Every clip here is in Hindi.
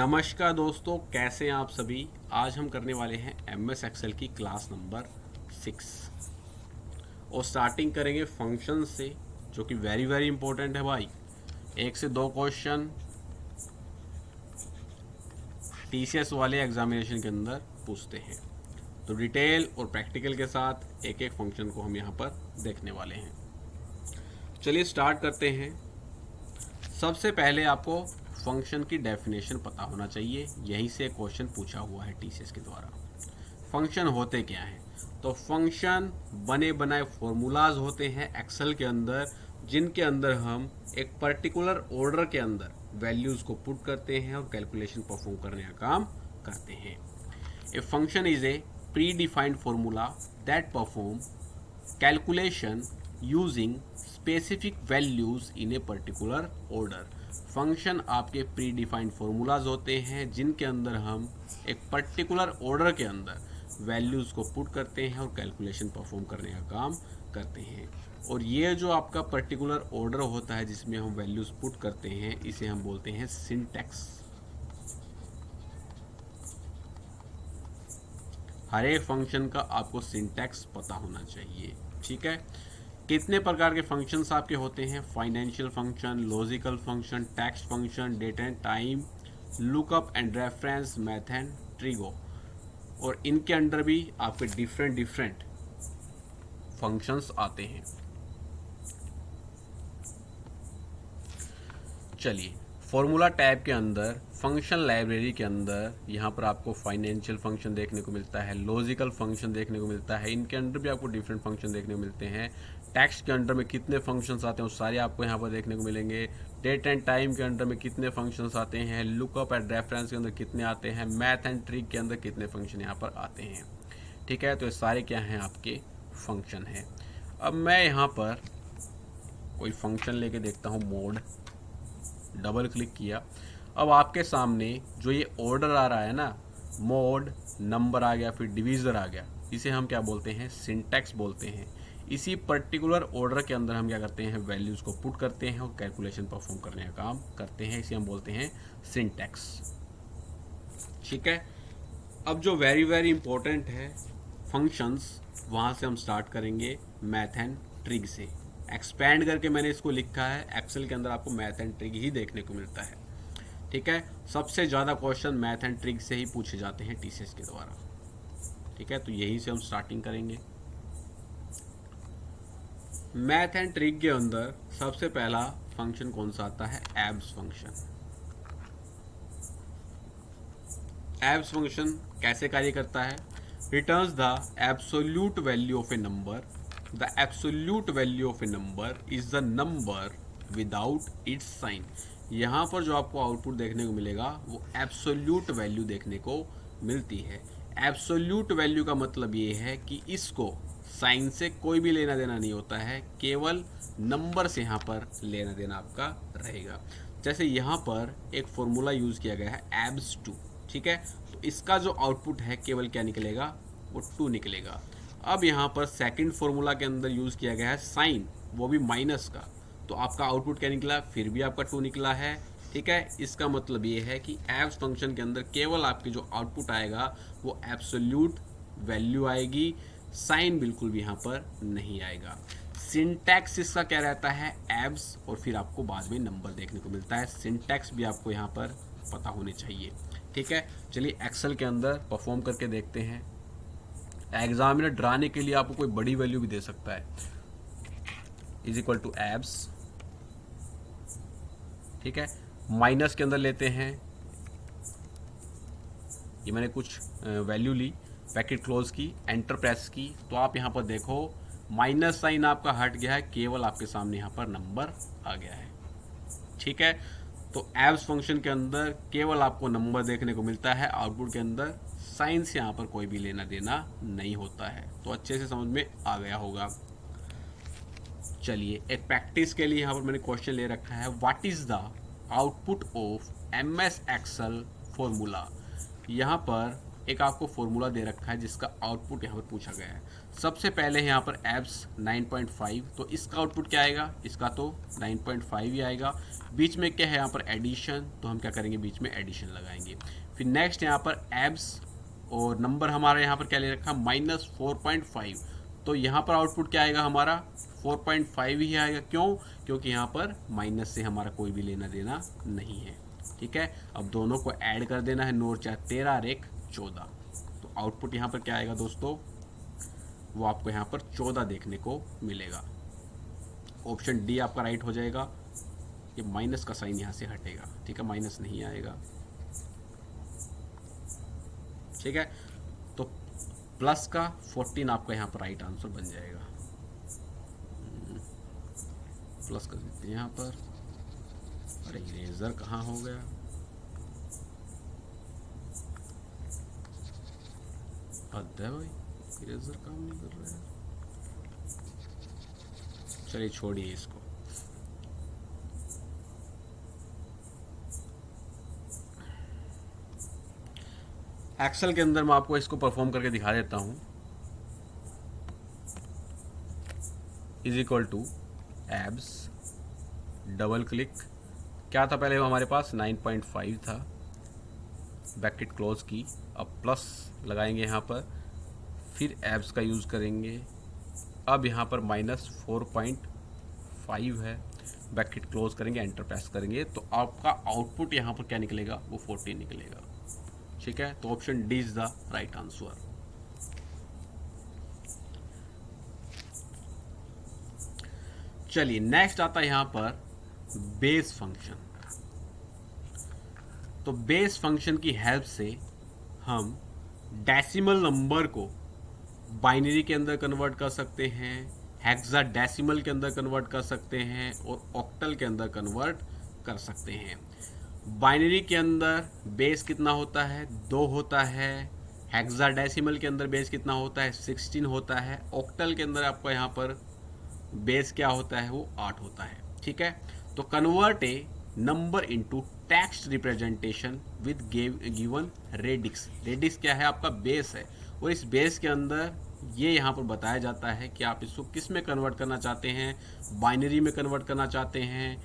नमस्कार दोस्तों, कैसे हैं आप सभी। आज हम करने वाले हैं MS एक्सेल की क्लास नंबर 6 और स्टार्टिंग करेंगे फंक्शन से, जो कि वेरी वेरी इंपॉर्टेंट है भाई। 1 से 2 क्वेश्चन TCS वाले एग्जामिनेशन के अंदर पूछते हैं, तो डिटेल और प्रैक्टिकल के साथ एक एक फंक्शन को हम यहाँ पर देखने वाले हैं। चलिए स्टार्ट करते हैं। सबसे पहले आपको फंक्शन की डेफिनेशन पता होना चाहिए, यहीं से क्वेश्चन पूछा हुआ है TCS के द्वारा। फंक्शन होते क्या हैं? तो फंक्शन बने बनाए फॉर्मूलाज होते हैं एक्सेल के अंदर, जिनके अंदर हम एक पर्टिकुलर ऑर्डर के अंदर वैल्यूज़ को पुट करते हैं और कैलकुलेशन परफॉर्म करने का काम करते हैं। A function is a pre defined formula that perform calculation using specific values in a particular order. Function आपके प्री डिफाइंड फॉर्मूलाज होते हैं, जिनके अंदर हम एक पर्टिकुलर ऑर्डर के अंदर वैल्यूज़ को पुट करते हैं और कैलकुलेशन परफॉर्म करने का काम करते हैं। और ये जो आपका पर्टिकुलर ऑर्डर होता है जिसमें हम वैल्यूज़ पुट करते हैं, इसे हम बोलते हैं सिंटैक्स। हर एक फंक्शन का आपको सिंटैक्स पता होना चाहिए, ठीक है। कितने प्रकार के फंक्शंस आपके होते हैं? Financial function, logical function, text function, date and time, lookup and reference, math and trigo. और इनके अंडर भी आपके डिफरेंट फंक्शंस आते हैं। चलिए, फॉर्मूला टैब के अंदर फंक्शन लाइब्रेरी के अंदर यहाँ पर आपको फाइनेंशियल फंक्शन देखने को मिलता है, लॉजिकल फंक्शन देखने को मिलता है। इनके अंदर भी आपको डिफरेंट फंक्शन देखने को मिलते हैं। टेक्स्ट के अंडर में कितने फंक्शंस आते हैं वो सारे आपको यहाँ पर देखने को मिलेंगे। डेट एंड टाइम के अंडर में कितने फंक्शंस आते हैं, लुकअप एंड रेफरेंस के अंदर कितने आते हैं, मैथ एंड ट्रिक के अंदर कितने फंक्शन यहाँ पर आते हैं, ठीक है। तो ये सारे क्या हैं? आपके फंक्शन हैं। अब मैं यहाँ पर कोई फंक्शन लेके देखता हूँ। मोड, डबल क्लिक किया। अब आपके सामने जो ये ऑर्डर आ रहा है ना, मोड, नंबर आ गया, फिर डिवीज़र आ गया, इसे हम क्या बोलते हैं? सिंटैक्स बोलते हैं। इसी पर्टिकुलर ऑर्डर के अंदर हम क्या करते हैं? वैल्यूज़ को पुट करते हैं और कैलकुलेशन परफॉर्म करने का काम करते हैं। इसे हम बोलते हैं सिंटैक्स, ठीक है। अब जो वेरी वेरी इंपॉर्टेंट है फंक्शंस, वहाँ से हम स्टार्ट करेंगे मैथ एंड ट्रिक से। एक्सपैंड करके मैंने इसको लिखा है, एक्सेल के अंदर आपको मैथ एंड ट्रिक ही देखने को मिलता है, ठीक है। सबसे ज़्यादा क्वेश्चन मैथ एंड ट्रिक से ही पूछे जाते हैं TCS के द्वारा, ठीक है। तो यहीं से हम स्टार्टिंग करेंगे। मैथ एंड ट्रिक के अंदर सबसे पहला फंक्शन कौन सा आता है? Abs function. एब्स फंक्शन कैसे कार्य करता है? Returns the absolute value of a number. The absolute value of a number is the number without its sign. यहाँ पर जो आपको आउटपुट देखने को मिलेगा वो एब्सोल्यूट वैल्यू देखने को मिलती है। एब्सोल्यूट वैल्यू का मतलब ये है कि इसको साइन से कोई भी लेना देना नहीं होता है, केवल नंबर से यहाँ पर लेना देना आपका रहेगा। जैसे यहाँ पर एक फॉर्मूला यूज़ किया गया है एब्स 2, ठीक है। तो इसका जो आउटपुट है केवल क्या निकलेगा? वो 2 निकलेगा। अब यहाँ पर सेकंड फॉर्मूला के अंदर यूज़ किया गया है साइन, वो भी माइनस का, तो आपका आउटपुट क्या निकला? फिर भी आपका 2 निकला है, ठीक है। इसका मतलब ये है कि एब्स फंक्शन के अंदर केवल आपकी जो आउटपुट आएगा वो एब्सोल्यूट वैल्यू आएगी, साइन बिल्कुल भी यहाँ पर नहीं आएगा। सिंटैक्स इसका क्या रहता है? एब्स, और फिर आपको बाद में नंबर देखने को मिलता है। सिंटैक्स भी आपको यहाँ पर पता होने चाहिए, ठीक है। चलिए एक्सेल के अंदर परफॉर्म करके देखते हैं। एग्जामिनर डराने के लिए आपको कोई बड़ी वैल्यू भी दे सकता है, इज इक्वल टू एब्स, ठीक है। माइनस के अंदर लेते हैं, ये मैंने कुछ वैल्यू ली, पैकेट क्लोज की, एंटर प्रेस की, तो आप यहाँ पर देखो माइनस साइन आपका हट गया है, केवल आपके सामने यहाँ पर नंबर आ गया है, ठीक है। तो एब्स फंक्शन के अंदर केवल आपको नंबर देखने को मिलता है, आउटपुट के अंदर साइन से यहाँ पर कोई भी लेना देना नहीं होता है। तो अच्छे से समझ में आ गया होगा। चलिए एक प्रैक्टिस के लिए यहाँ पर मैंने क्वेश्चन ले रखा है, what is the output of MS Excel formula. यहाँ पर एक आपको फॉर्मूला दे रखा है जिसका आउटपुट यहाँ पर पूछा गया है। सबसे पहले यहाँ पर एब्स 9.5, तो इसका आउटपुट क्या आएगा, इसका तो 9.5 ही आएगा। बीच में क्या है यहाँ पर एडिशन, तो हम क्या करेंगे, बीच में एडिशन लगाएंगे। फिर नेक्स्ट यहाँ पर एब्स और नंबर हमारा यहाँ पर क्या ले रखा, -4.5, तो यहाँ पर आउटपुट क्या आएगा हमारा 4.5 ही आएगा। क्यों, क्योंकि यहाँ पर माइनस से हमारा कोई भी लेना देना नहीं है। ठीक है, अब दोनों को ऐड कर देना है, 9 4 13 और 1 14, तो आउटपुट यहाँ पर क्या आएगा दोस्तों, वो आपको यहाँ पर 14 देखने को मिलेगा। ऑप्शन डी आपका राइट हो जाएगा। ये माइनस का साइन यहाँ से हटेगा, ठीक है, माइनस नहीं आएगा। ठीक है, तो प्लस का 14 आपका यहाँ पर राइट आंसर बन जाएगा। प्लस कर देते हैं यहाँ पर। अरे इरेजर कहाँ हो गया, हद है भाई, इरेजर काम नहीं कर रहा है। चलिए छोड़िए इसको। एक्सेल के अंदर मैं आपको इसको परफॉर्म करके दिखा देता हूँ। Is equal to abs, double click, क्या था पहले हमारे पास 9.5 था, ब्रैकेट क्लोज की, अब प्लस लगाएंगे यहाँ पर, फिर एब्स का यूज़ करेंगे। अब यहाँ पर -4.5 है, ब्रैकेट क्लोज करेंगे, एंटर प्रेस करेंगे, तो आपका आउटपुट यहाँ पर क्या निकलेगा, वो 14 निकलेगा। ठीक है, तो option D is the right answer. चलिए नेक्स्ट आता है यहाँ पर बेस फंक्शन। तो बेस फंक्शन की हेल्प से हम डेसिमल नंबर को बाइनरी के अंदर कन्वर्ट कर सकते हैं, हेक्साडेसिमल के अंदर कन्वर्ट कर सकते हैं और ऑक्टल के अंदर कन्वर्ट कर सकते हैं। बाइनरी के अंदर बेस कितना होता है, 2 होता है। हेक्साडेसिमल के अंदर बेस कितना होता है, 16 होता है। ऑक्टल के अंदर आपका यहाँ पर बेस क्या होता है, वो 8 होता है। ठीक है, तो convert A number into text representation with given radix. Radix क्या है, आपका बेस है, और इस बेस के अंदर ये यहाँ पर बताया जाता है कि आप इसको किस में कन्वर्ट करना चाहते हैं, बाइनरी में कन्वर्ट करना चाहते हैं,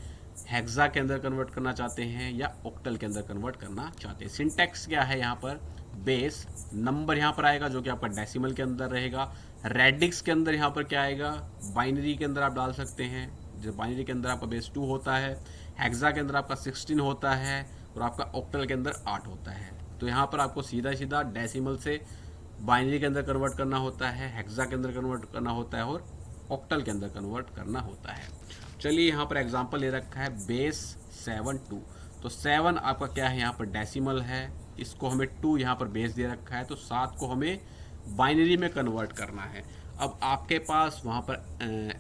हेक्सा के अंदर कन्वर्ट करना चाहते हैं, या ऑक्टल के अंदर कन्वर्ट करना चाहते हैं। सिंटैक्स क्या है यहाँ पर, बेस नंबर यहाँ पर आएगा जो कि आपका डेसिमल के अंदर रहेगा। रेडिक्स के अंदर यहाँ पर क्या आएगा, बाइनरी के अंदर आप डाल सकते हैं, जो बाइनरी के अंदर आपका बेस 2 होता है, हेक्सा के अंदर आपका 16 होता है, और आपका ऑक्टल के अंदर 8 होता है। तो यहाँ पर आपको सीधा सीधा डेसिमल से बाइनरी के अंदर कन्वर्ट करना होता है, हेक्सा के अंदर कन्वर्ट करना होता है, और ऑक्टल के अंदर कन्वर्ट करना होता है। चलिए यहाँ पर एग्जांपल ले रखा है बेस 7 2, तो 7 आपका क्या है, यहाँ पर डेसिमल है, इसको हमें 2 यहाँ पर बेस दे रखा है, तो 7 को हमें बाइनरी में कन्वर्ट करना है। अब आपके पास वहाँ पर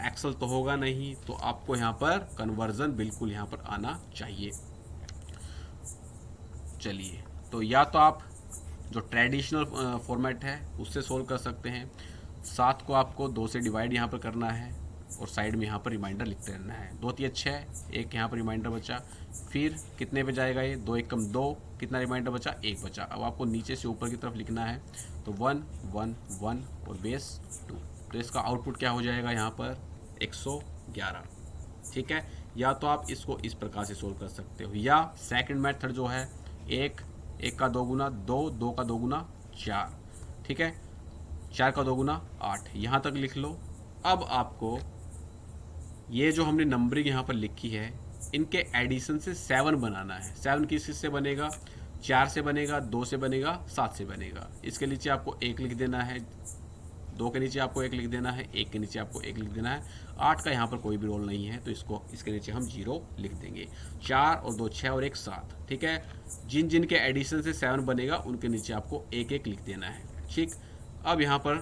एक्सेल तो होगा नहीं, तो आपको यहाँ पर कन्वर्जन बिल्कुल यहाँ पर आना चाहिए। चलिए, तो या तो आप जो ट्रेडिशनल फॉर्मेट है उससे सोल्व कर सकते हैं। 7 को आपको 2 से डिवाइड यहाँ पर करना है, और साइड में यहाँ पर रिमाइंडर लिखते रहना है। 2 3 6, 1 यहाँ पर रिमाइंडर बचा, फिर कितने पे जाएगा ये, 2 1 कम 2, कितना रिमाइंडर बचा, 1 बचा। अब आपको नीचे से ऊपर की तरफ लिखना है, तो 1 1 1 और बेस 2, तो इसका आउटपुट क्या हो जाएगा यहाँ पर 111। ठीक है, या तो आप इसको इस प्रकार से सोल्व कर सकते हो, या सेकंड मेथड जो है 1 1 का 2 गुना 2, 2 का 2 गुना 4, ठीक है, 4 का 2 गुना 8, यहाँ तक लिख लो। अब आपको ये जो हमने नंबरिंग यहाँ पर लिखी है, इनके एडिशन से 7 बनाना है। 7 किस से बनेगा, 4 से बनेगा, 2 से बनेगा, 7 से बनेगा। इसके नीचे आपको 1 लिख देना है, 2 के नीचे आपको 1 लिख देना है, 1 के नीचे आपको 1 लिख देना है। 8 का यहाँ पर कोई भी रोल नहीं है, तो इसको इसके नीचे हम 0 लिख देंगे। 4 और 2 6 और 1 7, ठीक है। जिन जिन के एडिशन से 7 बनेगा उनके नीचे आपको 1 1 लिख देना है। ठीक, अब यहाँ पर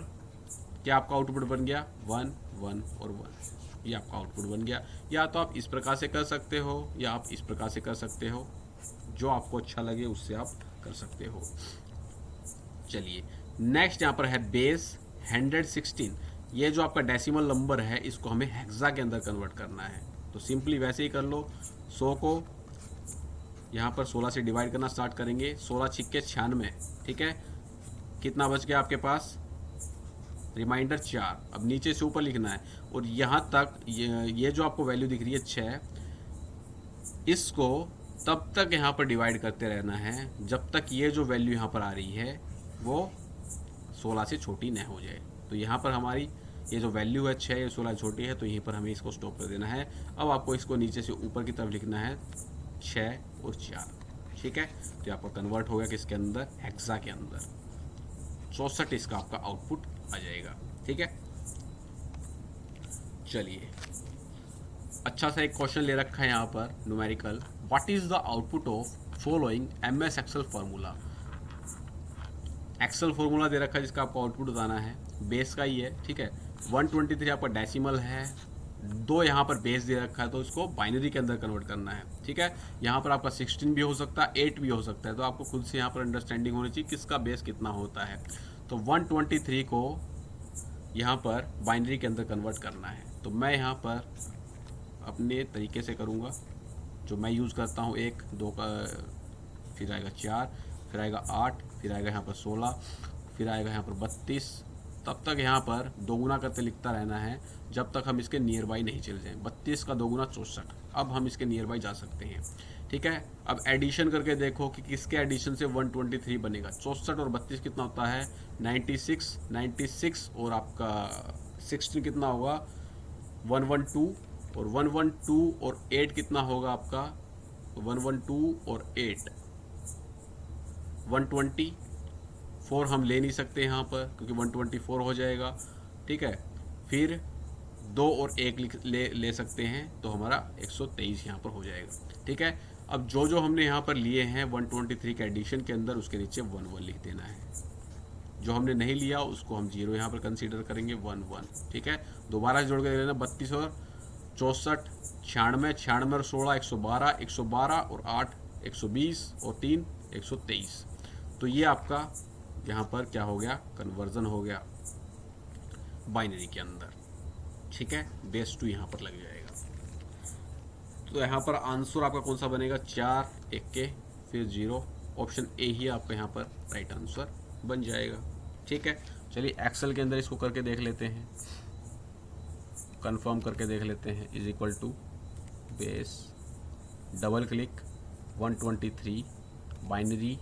क्या आपका आउटपुट बन गया, 1 1 और 1, ये आपका आउटपुट बन गया। या तो आप इस प्रकार से कर सकते हो, या आप इस प्रकार से कर सकते हो, जो आपको अच्छा लगे उससे आप कर सकते हो। चलिए नेक्स्ट यहाँ पर है बेस 116। ये जो आपका डेसिमल नंबर है, इसको हमें हेक्सा के अंदर कन्वर्ट करना है। तो सिंपली वैसे ही कर लो, 100 को यहाँ पर 16 से डिवाइड करना स्टार्ट करेंगे, 16 छिक्के 96, ठीक है, कितना बच गया आपके पास, रिमाइंडर 4। अब नीचे से ऊपर लिखना है, और यहाँ तक ये जो आपको वैल्यू दिख रही है 6, इसको तब तक यहाँ पर डिवाइड करते रहना है जब तक ये जो वैल्यू यहाँ पर आ रही है वो 16 से छोटी न हो जाए। तो यहाँ पर हमारी ये जो वैल्यू है 6, ये 16 छोटी है, तो यहीं पर हमें इसको स्टॉप कर देना है। अब आपको इसको नीचे से ऊपर की तरफ लिखना है 6 और 4, ठीक है। तो आपका कन्वर्ट हो गया किसके अंदर, हेक्सा के अंदर। 64 इसका आपका आउटपुट आ जाएगा, ठीक है। चलिए, अच्छा सा एक क्वेश्चन ले रखा है यहाँ पर numerical, what is the output of following MS Excel formula. Excel formula दे रखा है जिसका आपको आउटपुट बताना है, बेस का ही है, ठीक है। 123 आपका डेसिमल है, 2 यहाँ पर बेस दे रखा है, तो इसको बाइनरी के अंदर कन्वर्ट करना है, ठीक है। यहाँ पर आपका 16 भी हो सकता है, 8 भी हो सकता है, तो आपको खुद से यहाँ पर अंडरस्टैंडिंग होनी चाहिए किसका बेस कितना होता है। तो 123 को यहाँ पर बाइनरी के अंदर कन्वर्ट करना है, तो मैं यहाँ पर अपने तरीके से करूँगा, जो मैं यूज़ करता हूँ। 1 2 का, फिर आएगा 4, फिर आएगा 8, फिर आएगा यहाँ पर 16, फिर आएगा यहाँ पर 32। तब तक यहाँ पर दोगुना करते लिखता रहना है जब तक हम इसके नियर बाई नहीं चले जाएं। 32 का दोगुना 64, अब हम इसके नियर बाई जा सकते हैं, ठीक है। अब एडिशन करके देखो कि किसके एडिशन से 123 बनेगा। 64 और 32 कितना होता है, 96, 96 और आपका 16 कितना होगा, 112, और 112 और 8 कितना होगा आपका, 112 और 8 124 हम ले नहीं सकते यहाँ पर क्योंकि 124 हो जाएगा, ठीक है। फिर 2 और 1 ले सकते हैं, तो हमारा 123 यहाँ पर हो जाएगा, ठीक है। अब जो जो हमने यहाँ पर लिए हैं 123 के एडिशन के अंदर, उसके नीचे 11 लिख देना है। जो हमने नहीं लिया उसको हम 0 यहाँ पर कंसीडर करेंगे, 11, ठीक है। दोबारा जोड़ के लेना, 32 और 64, 96, 96 और 16, 112, 112 और 8, 120 और 3, 123। तो ये आपका यहाँ पर क्या हो गया, कन्वर्जन हो गया बाइनरी के अंदर, ठीक है। बेस 2 यहाँ पर लग जाएगा। तो यहाँ पर आंसर आपका कौन सा बनेगा, 4 1 के फिर 0, ऑप्शन ए ही आपका यहाँ पर राइट आंसर बन जाएगा, ठीक है। चलिए एक्सेल के अंदर इसको करके देख लेते हैं, कंफर्म करके देख लेते हैं। Is equal to base, double click, 123 binary,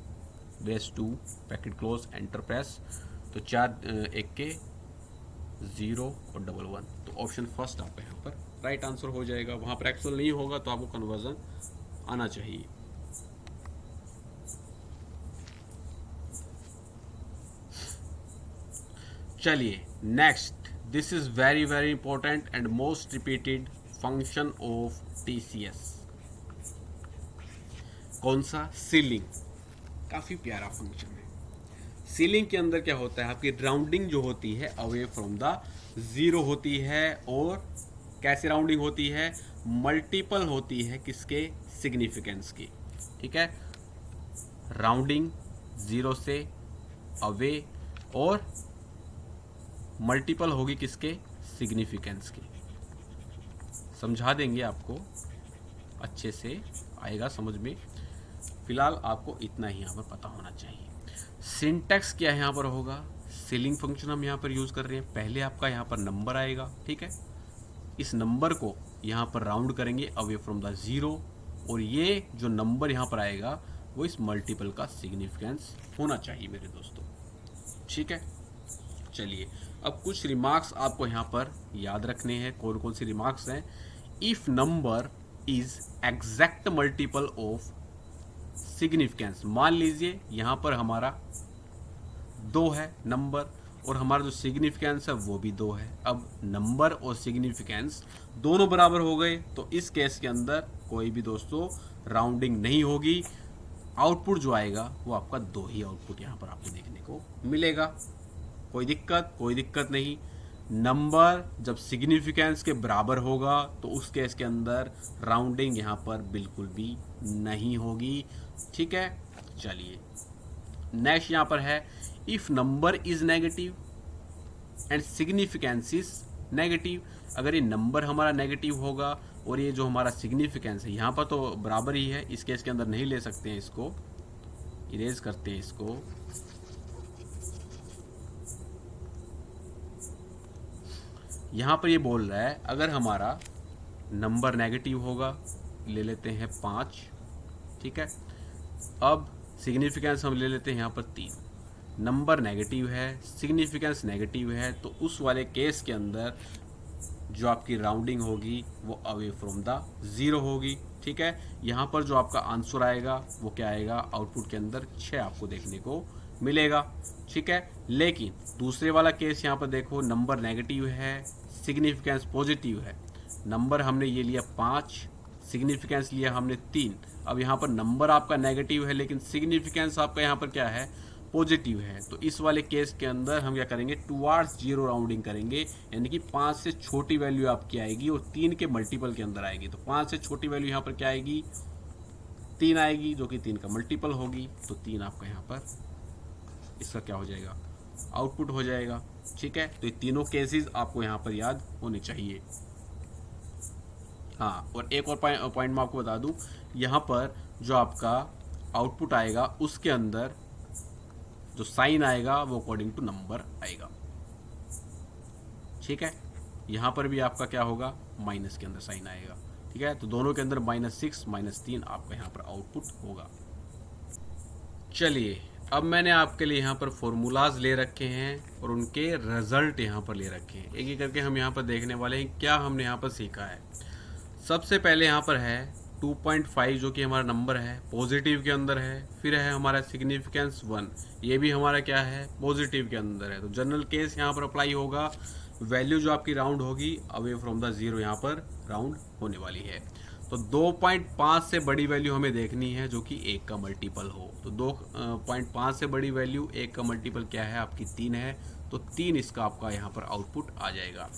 base 2, packet close, enter press. तो 4 1 के 0 और 11, तो ऑप्शन फर्स्ट आपका यहाँ पर राइट आंसर हो जाएगा। वहाँ पर एक्सेल नहीं होगा तो आपको कन्वर्जन आना चाहिए। चलिए next, this is very very important and most repeated function of TCS। कौन सा, सीलिंग। काफी प्यारा फंक्शन है। सीलिंग के अंदर क्या होता है, आपकी राउंडिंग जो होती है अवे फ्रॉम द 0 होती है, और कैसे राउंडिंग होती है, मल्टीपल होती है किसके, सिग्निफिकेंस की, ठीक है। राउंडिंग 0 से अवे, और मल्टीपल होगी किसके, सिग्निफिकेंस की। समझा देंगे आपको, अच्छे से आएगा समझ में। फिलहाल आपको इतना ही यहाँ पर पता होना चाहिए। सिंटैक्स क्या यहाँ पर होगा, सीलिंग फंक्शन हम यहाँ पर यूज़ कर रहे हैं। पहले आपका यहाँ पर नंबर आएगा, ठीक है। इस नंबर को यहाँ पर राउंड करेंगे अवे फ्रॉम द 0, और ये जो नंबर यहाँ पर आएगा वो इस मल्टीपल का सिग्निफिकेंस होना चाहिए मेरे दोस्तों, ठीक है। चलिए अब कुछ रिमार्क्स आपको यहाँ पर याद रखने हैं। कौन कौन से रिमार्क्स हैं, if number is exact multiple of significance. मान लीजिए यहाँ पर हमारा 2 है नंबर, और हमारा जो सिग्निफिकेंस है वो भी 2 है। अब नंबर और सिग्निफिकेंस दोनों बराबर हो गए, तो इस केस के अंदर कोई भी दोस्तों राउंडिंग नहीं होगी। आउटपुट जो आएगा वो आपका 2 ही आउटपुट यहाँ पर आपको देखने को मिलेगा। कोई दिक्कत नहीं। नंबर जब सिग्निफिकेंस के बराबर होगा तो उस केस के अंदर राउंडिंग यहाँ पर बिल्कुल भी नहीं होगी, ठीक है। चलिए नेक्स्ट यहाँ पर है, if number is negative and significance is negative. अगर ये नंबर हमारा नेगेटिव होगा और ये जो हमारा सिग्निफिकेंस है यहाँ पर तो बराबर ही है, इस केस के अंदर नहीं ले सकते हैं, इसको इरेज करते हैं इसको। यहाँ पर ये बोल रहा है अगर हमारा नंबर नेगेटिव होगा, ले लेते हैं 5, ठीक है। अब सिग्निफिकेंस हम ले लेते हैं यहाँ पर 3, नंबर नेगेटिव है, सिग्निफिकेंस नेगेटिव है, तो उस वाले केस के अंदर जो आपकी राउंडिंग होगी वो अवे फ्रॉम द 0 होगी, ठीक है। यहाँ पर जो आपका आंसर आएगा वो क्या आएगा, आउटपुट के अंदर 6 आपको देखने को मिलेगा, ठीक है। लेकिन दूसरे वाला केस यहाँ पर देखो, नंबर नेगेटिव है, सिग्निफिकेंस पॉजिटिव है, नंबर हमने ये लिया 5, सिग्निफिकेंस लिया हमने 3। अब यहाँ पर नंबर आपका नेगेटिव है लेकिन सिग्निफिकेंस आपका यहाँ पर क्या है, पॉजिटिव है, तो इस वाले केस के अंदर हम क्या करेंगे, टुवार्ड्स 0 राउंडिंग करेंगे, यानी कि 5 से छोटी वैल्यू आपकी आएगी और 3 के मल्टीपल के अंदर आएगी। तो 5 से छोटी वैल्यू यहाँ पर क्या आएगी, 3 आएगी, जो कि 3 का मल्टीपल होगी, तो 3 आपका यहाँ पर इसका क्या हो जाएगा, आउटपुट हो जाएगा, ठीक है। तो ये तीनों केसेस आपको यहाँ पर याद होने चाहिए। हाँ, और एक और पॉइंट मैं आपको बता दूं, यहाँ पर जो आपका आउटपुट आएगा उसके अंदर जो साइन आएगा वो अकॉर्डिंग टू नंबर आएगा, ठीक है। यहाँ पर भी आपका क्या होगा, माइनस के अंदर साइन आएगा, ठीक है। तो दोनों के अंदर -6 -3 आपका यहाँ पर आउटपुट होगा। चलिए, अब मैंने आपके लिए यहाँ पर फॉर्मूलाज ले रखे हैं और उनके रिजल्ट यहाँ पर ले रखे हैं। एक एक करके हम यहाँ पर देखने वाले हैं क्या हमने यहाँ पर सीखा है। सबसे पहले यहाँ पर है 2.5 जो कि हमारा नंबर है, पॉजिटिव के अंदर है। फिर है हमारा सिग्निफिकेंस 1, ये भी हमारा क्या है, पॉजिटिव के अंदर है। तो जनरल केस यहाँ पर अप्लाई होगा, वैल्यू जो आपकी राउंड होगी अवे फ्रॉम द 0 यहाँ पर राउंड होने वाली है। तो 2.5 से बड़ी वैल्यू हमें देखनी है जो कि 1 का मल्टीपल हो। तो 2.5 से बड़ी वैल्यू 1 का मल्टीपल क्या है, आपकी 3 है, तो 3 इसका आपका यहाँ पर आउटपुट आ जाएगा।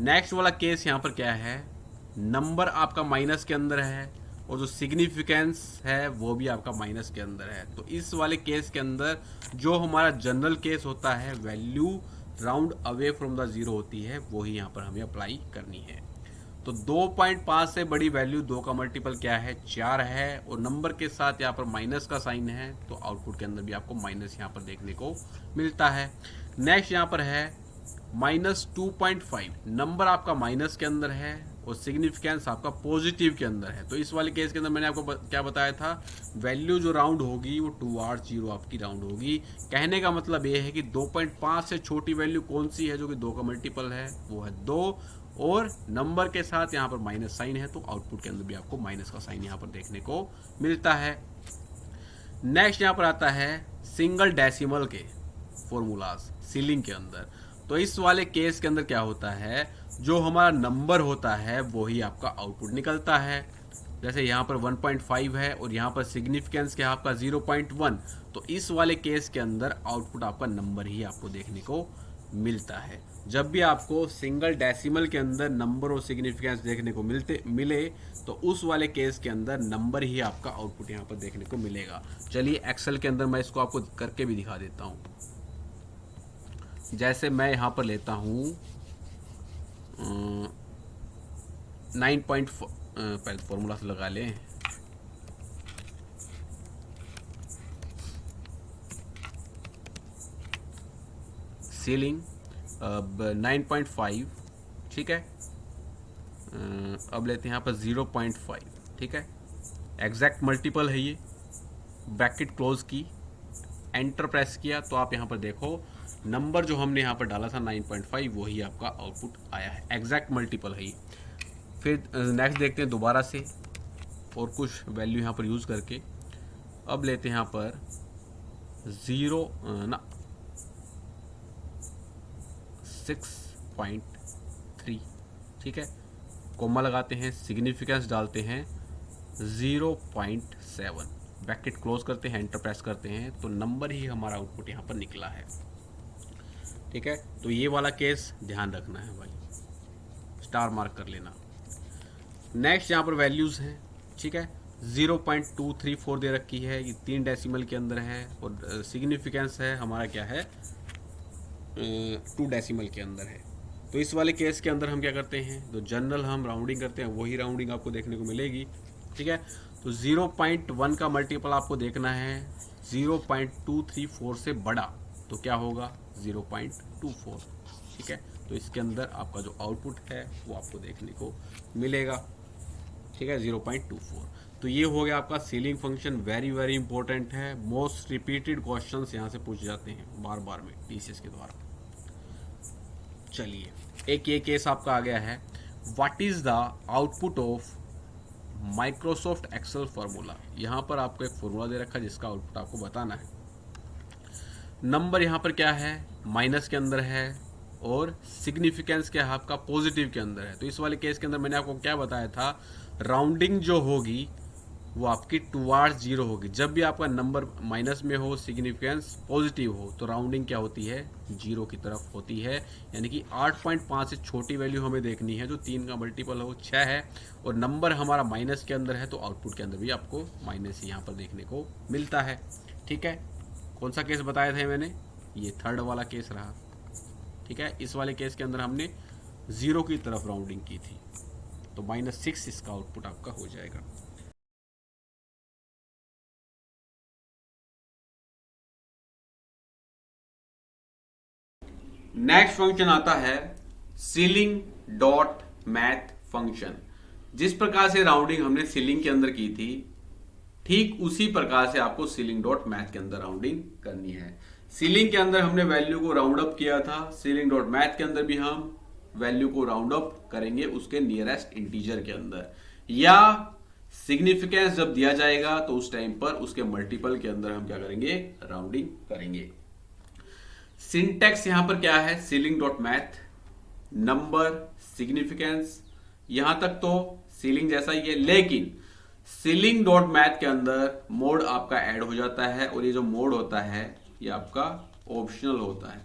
नेक्स्ट वाला केस यहाँ पर क्या है, नंबर आपका माइनस के अंदर है और जो सिग्निफिकेंस है वो भी आपका माइनस के अंदर है। तो इस वाले केस के अंदर जो हमारा जनरल केस होता है, value round away from the 0 होती है, वही यहाँ पर हमें अप्लाई करनी है। तो 2.5 से बड़ी वैल्यू 2 का मल्टीपल क्या है, 4 है, और नंबर के साथ यहाँ पर माइनस का साइन है, तो आउटपुट के अंदर भी आपको माइनस यहाँ पर देखने को मिलता है। नेक्स्ट यहाँ पर है -2.5, नंबर आपका माइनस के अंदर है और सिग्निफिकेंस आपका पॉजिटिव के अंदर है। तो इस वाले केस के अंदर मैंने आपको क्या बताया था, वैल्यू जो राउंड होगी वो टुवार्ड्स 0 आपकी राउंड होगी। कहने का मतलब ये है कि 2.5 से छोटी वैल्यू कौन सी है जो कि 2 का मल्टीपल है, वो है 2, और नंबर के साथ यहाँ पर माइनस साइन है, तो आउटपुट के अंदर भी आपको माइनस का साइन यहाँ पर देखने को मिलता है। नेक्स्ट यहाँ पर आता है सिंगल डेसिमल के फॉर्मूलाज सीलिंग के अंदर। तो इस वाले केस के अंदर क्या होता है, जो हमारा नंबर होता है वही आपका आउटपुट निकलता है। जैसे यहाँ पर 1.5 है और यहाँ पर सिग्निफिकेंस क्या है आपका 0.1, तो इस वाले केस के अंदर आउटपुट आपका नंबर ही आपको देखने को मिलता है। जब भी आपको सिंगल डेसिमल के अंदर नंबर और सिग्निफिकेंस देखने को मिले तो उस वाले केस के अंदर नंबर ही आपका आउटपुट यहाँ पर देखने को मिलेगा। चलिए एक्सेल के अंदर मैं इसको आपको करके भी दिखा देता हूँ। जैसे मैं यहाँ पर लेता हूँ 9.4, पहले फॉर्मूला से लगा लें, सीलिंग अब 9.5, ठीक है। अब लेते हैं यहाँ पर 0.5, ठीक है, एग्जैक्ट मल्टीपल है ये, ब्रैकेट क्लोज की, एंटर प्रेस किया, तो आप यहाँ पर देखो नंबर जो हमने यहाँ पर डाला था 9.5 वही आपका आउटपुट आया है, एग्जैक्ट मल्टीपल है ये। फिर नेक्स्ट देखते हैं दोबारा से और कुछ वैल्यू यहाँ पर यूज़ करके। अब लेते हैं यहाँ पर 6.3, ठीक है, कोमा लगाते हैं, सिग्निफिकेंस डालते हैं 0.7, ब्रैकेट क्लोज करते हैं, एंटर प्रेस करते हैं, तो नंबर ही हमारा आउटपुट यहाँ पर निकला है, ठीक है। तो ये वाला केस ध्यान रखना है भाई, स्टार मार्क कर लेना। नेक्स्ट यहाँ पर वैल्यूज़ हैं, ठीक है, 0.234 दे रखी है, ये 3 डेसिमल के अंदर है, और सिग्निफिकेंस है हमारा क्या है 2 डेसिमल के अंदर है। तो इस वाले केस के अंदर हम क्या करते हैं, तो जनरल हम राउंडिंग करते हैं, वही राउंडिंग आपको देखने को मिलेगी, ठीक है। तो 0.1 का मल्टीपल आपको देखना है 0.234 से बड़ा, तो क्या होगा 0.24, ठीक है, तो इसके अंदर आपका जो आउटपुट है वो आपको देखने को मिलेगा, ठीक है, 0.24। तो ये हो गया आपका ceiling function, very very important है, मोस्ट रिपीटेड क्वेश्चंस यहाँ से पूछे जाते हैं बार बार में टीसीएस के द्वारा। चलिए, एक ये केस आपका आ गया है, what is the output of Microsoft Excel formula. यहाँ पर आपको एक फार्मूला दे रखा है जिसका आउटपुट आपको बताना है। नंबर यहाँ पर क्या है, माइनस के अंदर है, और सिग्निफिकेंस क्या है आपका, पॉजिटिव के अंदर है। तो इस वाले केस के अंदर मैंने आपको क्या बताया था, राउंडिंग जो होगी वो आपकी टुवार्ड्स जीरो होगी। जब भी आपका नंबर माइनस में हो, सिग्निफिकेंस पॉजिटिव हो, तो राउंडिंग क्या होती है, जीरो की तरफ होती है। यानी कि 8.5 से छोटी वैल्यू हमें देखनी है, जो 3 का मल्टीपल हो 6 है, और नंबर हमारा माइनस के अंदर है, तो आउटपुट के अंदर भी आपको माइनस ही यहाँ पर देखने को मिलता है। ठीक है, कौन सा केस बताया था मैंने, ये थर्ड वाला केस रहा। ठीक है, इस वाले केस के अंदर हमने जीरो की तरफ राउंडिंग की थी, तो -6 इसका आउटपुट आपका हो जाएगा। नेक्स्ट फंक्शन आता है सीलिंग डॉट मैथ फंक्शन। जिस प्रकार से राउंडिंग हमने सीलिंग के अंदर की थी, ठीक उसी प्रकार से आपको सीलिंग डॉट मैथ के अंदर राउंडिंग करनी है। सीलिंग के अंदर हमने वैल्यू को राउंड अप किया था, सीलिंग डॉट मैथ के अंदर भी हम वैल्यू को राउंड अप करेंगे उसके नियरेस्ट इंटीजर के अंदर, या सिग्निफिकेंस जब दिया जाएगा तो उस टाइम पर उसके मल्टीपल के अंदर हम क्या करेंगे, राउंडिंग करेंगे। सिंटेक्स यहां पर क्या है, ceiling dot math, number, significance, यहां तक तो सीलिंग जैसा ही है, लेकिन सीलिंग डॉट मैथ के अंदर मोड आपका ऐड हो जाता है, और ये जो मोड होता है ये आपका ऑप्शनल होता है।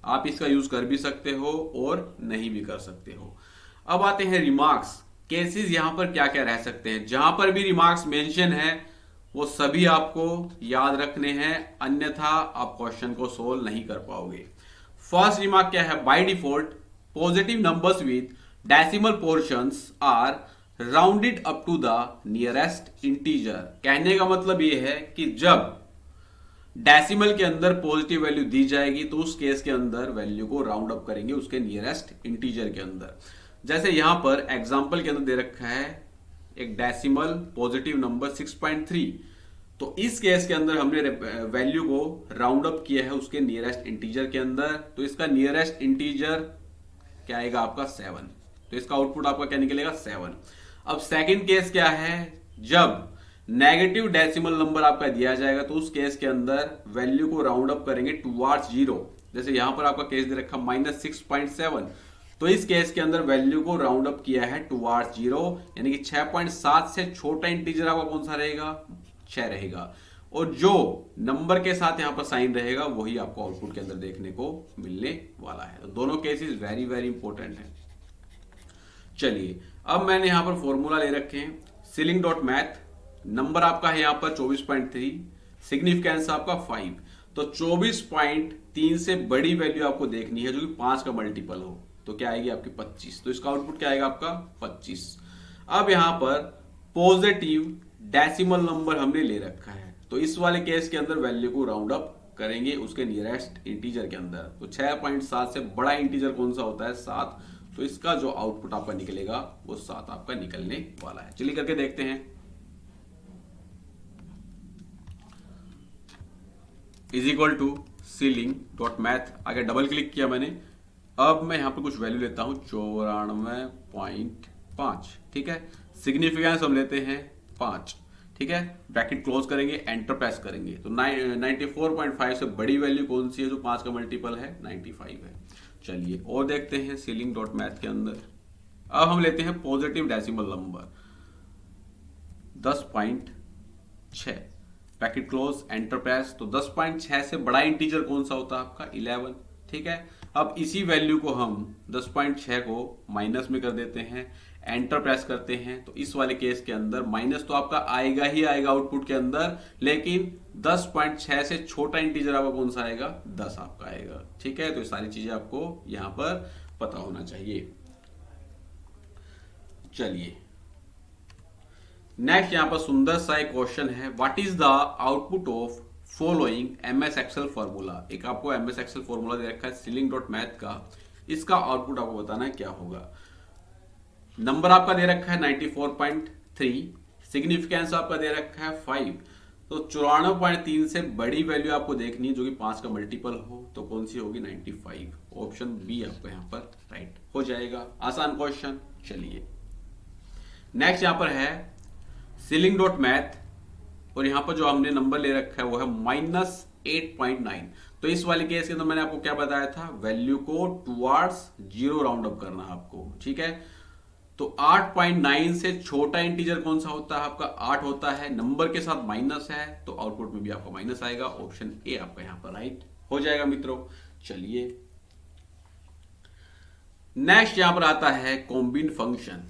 आप इसका यूज कर भी सकते हो और नहीं भी कर सकते हो। अब आते हैं रिमार्क्स, केसेस यहां पर क्या क्या रह सकते हैं। जहां पर भी रिमार्क्स मेंशन है वो सभी आपको याद रखने हैं, अन्यथा आप क्वेश्चन को सोल्व नहीं कर पाओगे। फर्स्ट रिमार्क क्या है, by default positive numbers with decimal portions are rounded up to the nearest integer. कहने का मतलब ये है कि जब डेसिमल के अंदर पॉजिटिव वैल्यू दी जाएगी तो उस केस के अंदर वैल्यू को राउंड अप करेंगे उसके नियरेस्ट इंटीजर के अंदर। जैसे यहां पर एग्जांपल के अंदर दे रखा है एक डेसिमल पॉजिटिव नंबर 6.3, तो इस केस के अंदर हमने वैल्यू को राउंड अप किया है उसके नियरेस्ट इंटीजर के अंदर, तो इसका नियरेस्ट इंटीजर क्या आएगा आपका 7, तो इसका आउटपुट आपका क्या निकलेगा 7। अब सेकंड केस क्या है, जब नेगेटिव डेसिमल नंबर आपका दिया जाएगा तो उस केस के अंदर वैल्यू को राउंड अप करेंगे टुवार्ड्स जीरो। जैसे यहां पर आपका केस दे रखा -6.7, तो इस केस के अंदर वैल्यू को राउंड अप किया है टुवार्ड्स जीरो, यानी कि 6.7 से छोटा इंटीजर आपका कौन सा रहेगा, 6 रहेगा, और जो नंबर के साथ यहां पर साइन रहेगा वही आपको आउटपुट के अंदर देखने को मिलने वाला है। तो दोनों केसेस वेरी वेरी इंपॉर्टेंट है। चलिए, अब मैंने यहां पर फॉर्मूला ले रखे हैं, सीलिंग डॉट मैथ, नंबर आपका है यहां पर 24.3, सिग्निफिकेंस आपका 5, तो 24.3 से बड़ी वैल्यू आपको देखनी है जो कि 5 का मल्टीपल हो, तो क्या आएगी आपकी 25, तो इसका आउटपुट क्या आएगा आपका 25। अब यहां पर पॉजिटिव डेसिमल नंबर हमने ले रखा है, तो इस वाले केस के अंदर वैल्यू को राउंड अप करेंगे उसके नियरेस्ट इंटीजर के अंदर, तो 6.7 से बड़ा इंटीजर कौन सा होता है 7, तो इसका जो आउटपुट आपका निकलेगा वो 7 आपका निकलने वाला है। चलिए करके देखते हैं। Is equal to ceiling dot math, आगे डबल क्लिक किया मैंने। अब मैं यहां पे कुछ वैल्यू लेता हूं 94.5, ठीक है, सिग्निफिकेंस हम लेते हैं 5, ठीक है, ब्रैकेट क्लोज करेंगे, एंटर प्रेस करेंगे, तो 94.5 से बड़ी वैल्यू कौन सी है जो 5 का मल्टीपल है, 95 है। चलिए और देखते हैं सीलिंग डॉट मैथ के अंदर। अब हम लेते हैं positive decimal number 10.6, bracket close, enter press, तो 10.6 से बड़ा इंटीजर कौन सा होता है आपका 11, ठीक है। अब इसी वैल्यू को हम 10.6 को माइनस में कर देते हैं, एंटर प्रेस करते हैं, तो इस वाले केस के अंदर माइनस तो आपका आएगा ही आएगा आउटपुट के अंदर, लेकिन 10.6 से छोटा इंटीजर आपका कौन सा आएगा, 10 आपका आएगा, ठीक है। तो ये सारी चीजें आपको यहां पर पता होना चाहिए। चलिए नेक्स्ट यहां पर सुंदर सा एक क्वेश्चन है, what is the output of following MS Excel formula. एक आपको MS एक्सेल फॉर्मूला दे रखा है ceiling.math का, इसका आउटपुट आपको बताना है क्या होगा। नंबर आपका दे रखा है 94.3, सिग्निफिकेंस आपका दे रखा है 5। तो 94.3 से बड़ी वैल्यू आपको देखनी है जो कि 5 का मल्टीपल हो, तो कौन सी होगी 95। ऑप्शन बी आपका यहाँ पर राइट हो जाएगा। आसान क्वेश्चन। चलिए नेक्स्ट यहाँ पर है ceiling.math, और यहाँ पर जो हमने नंबर ले रखा है वो है -8.9। तो इस वाले केस के अंदर मैंने आपको क्या बताया था, वैल्यू को टुवर्ड्स जीरो राउंड अप करना है आपको, ठीक है। तो 8.9 से छोटा इंटीजर कौन सा होता है आपका, 8 होता है, नंबर के साथ माइनस है, तो आउटपुट में भी आपका माइनस आएगा। ऑप्शन ए आपका यहां पर राइट हो जाएगा मित्रों। चलिए नेक्स्ट यहां पर आता है कॉम्बिन फंक्शन,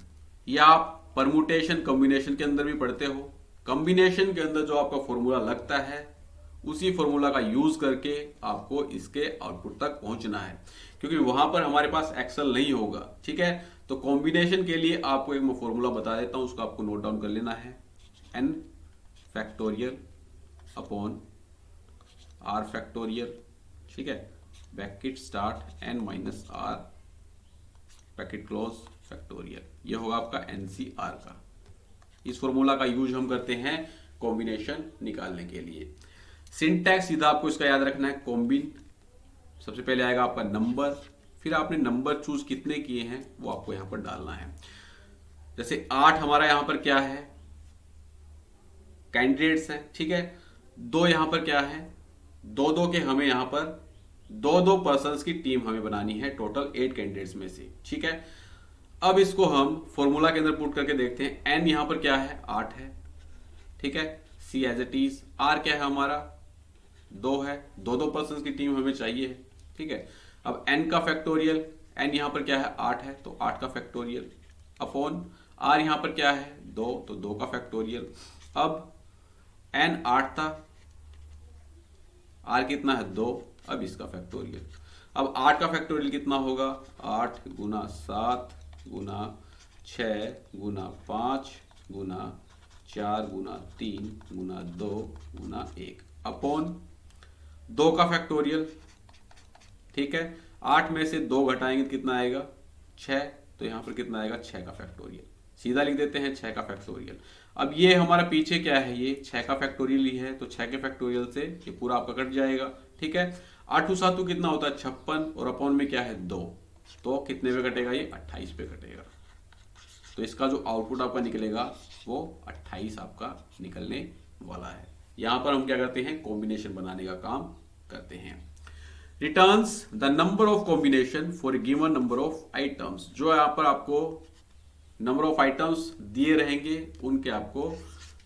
या आप परमुटेशन कॉम्बिनेशन के अंदर भी पढ़ते हो। कॉम्बिनेशन के अंदर जो आपका फॉर्मूला लगता है उसी फॉर्मूला का यूज करके आपको इसके आउटपुट तक पहुंचना है, क्योंकि वहां पर हमारे पास एक्सेल नहीं होगा, ठीक है। तो कॉम्बिनेशन के लिए आपको एक मैं फॉर्मूला बता देता हूं, उसको आपको नोट डाउन कर लेना है। n factorial upon r factorial, ठीक है, bracket start n minus r bracket close factorial, ये होगा आपका NCR का। इस फॉर्मूला का यूज हम करते हैं कॉम्बिनेशन निकालने के लिए। सिंटैक्स सीधा आपको इसका याद रखना है, कॉम्बिन सबसे पहले आएगा आपका नंबर, फिर आपने नंबर चूज कितने किए हैं वो आपको यहां पर डालना है। जैसे 8 हमारा यहां पर क्या है, कैंडिडेट्स हैं, ठीक है। 2 यहां पर क्या है, 2-2 के हमें यहां पर 2-2 पर्सन्स की टीम हमें बनानी है टोटल 8 कैंडिडेट्स में से, ठीक है। अब इसको हम फॉर्मूला के अंदर पुट करके देखते हैं। n यहां पर क्या है, 8 है, ठीक है। C as it is, R क्या है हमारा 2 है, 2-2 पर्सन की टीम हमें चाहिए है, ठीक है। अब n का फैक्टोरियल, n यहां पर क्या है 8 है, तो 8 का फैक्टोरियल अपॉन R यहां पर क्या है 2, तो 2 का फैक्टोरियल। अब n 8 था, R कितना है 2, अब इसका फैक्टोरियल। अब 8 का फैक्टोरियल कितना होगा, 8 गुना 7 गुना 6 गुना 5 गुना 4 गुना 3 गुना 2 गुना 1 अपॉन 2 का फैक्टोरियल, ठीक है। 8 में से 2 घटाएंगे तो कितना आएगा 6, तो यहां पर कितना आएगा 6 का फैक्टोरियल। सीधा लिख देते हैं 6 का फैक्टोरियल। अब ये हमारा पीछे क्या है, ये 6 का फैक्टोरियल ही है, तो 6 के फैक्टोरियल से ये पूरा आपका कट जाएगा, ठीक है। 8 7 कितना होता है 56, और अपॉन में क्या है 2, तो कितने पे कटेगा, ये 28 पे कटेगा। तो इसका जो आउटपुट आपका निकलेगा वो 28 आपका निकलने वाला है। यहां पर हम क्या करते हैं, कॉम्बिनेशन बनाने का काम करते हैं। Returns the number of combination for given number of items, जो यहां पर आपको नंबर ऑफ आइटम्स दिए रहेंगे उनके आपको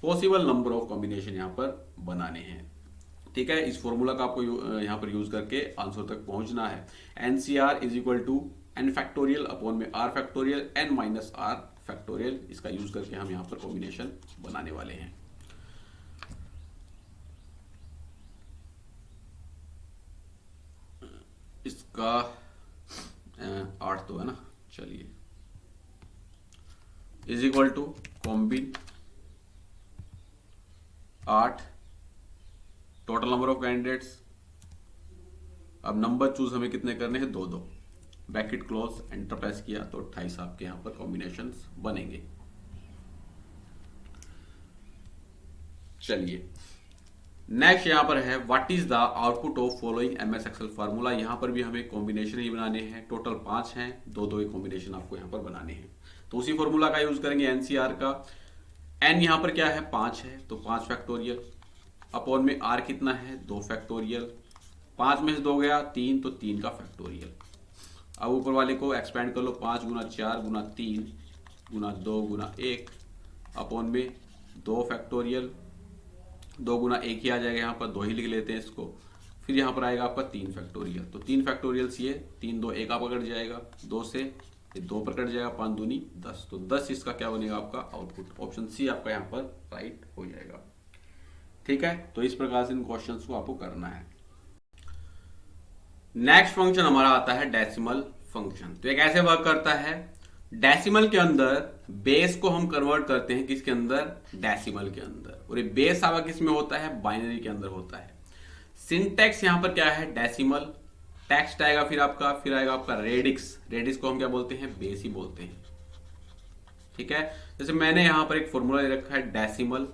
पॉसिबल नंबर ऑफ कॉम्बिनेशन यहां पर बनाने हैं, ठीक है। इस फॉर्मूला का आपको यहां पर यूज करके आंसर तक पहुंचना है। NCR is equal to n factorial upon में r factorial n minus r factorial, इसका यूज करके हम यहां पर कॉम्बिनेशन बनाने वाले हैं। इसका 8 तो है ना, चलिए is equal to combin 8 total number of candidates. अब नंबर चूज हमें कितने करने हैं, 2-2 ब्रैकेट क्लोज, एंटर प्रेस किया तो 28 आपके यहां पर कॉम्बिनेशंस बनेंगे। चलिए नेक्स्ट यहां पर है what is the output of following MS Excel formula. यहां पर भी हमें कॉम्बिनेशन ही बनाने हैं, टोटल 5 हैं, 2-2 कॉम्बिनेशन आपको यहां पर बनाने हैं। तो उसी फॉर्मूला का यूज करेंगे NCR का। n यहां पर क्या है 5 है, तो 5 फैक्टोरियल अपॉन में r कितना है 2 फैक्टोरियल, 5 में से 2 गया 3, तो 3 का फैक्टोरियल। अब ऊपर वाले को एक्सपेंड कर लो, 5 गुना 4 गुना 3 गुना 2 गुना 1 अपॉन में 2 फैक्टोरियल, 2 गुना 1 ही आ जाएगा, यहाँ पर 2 ही लिख लेते हैं इसको। फिर यहाँ पर आएगा आपका 3 फैक्टोरियल, तो 3 फैक्टोरियल ये 3 2 1 आपका कट जाएगा, 2 से ये 2 पर कट जाएगा, 5 दूनी 10, तो 10 इसका क्या बनेगा आपका आउटपुट। ऑप्शन सी आपका यहाँ पर राइट हो जाएगा, ठीक है। तो इस प्रकार से इन क्वेश्चंस को आपको करना है। नेक्स्ट फंक्शन हमारा आता है डेसिमल फंक्शन। तो ये कैसे वर्क करता है, डेसिमल के अंदर बेस को हम कन्वर्ट करते हैं किसके अंदर, डेसिमल के अंदर, और ये बेस आपका किस में होता है, बाइनरी के अंदर होता है। सिंटैक्स यहां पर क्या है, डेसिमल। टेक्स्ट आएगा फिर आएगा आपका रेडिक्स। रेडिक्स को हम क्या बोलते हैं, बेस ही बोलते हैं। ठीक है, जैसे मैंने यहां पर एक फॉर्मूला दे रखा है डेसिमल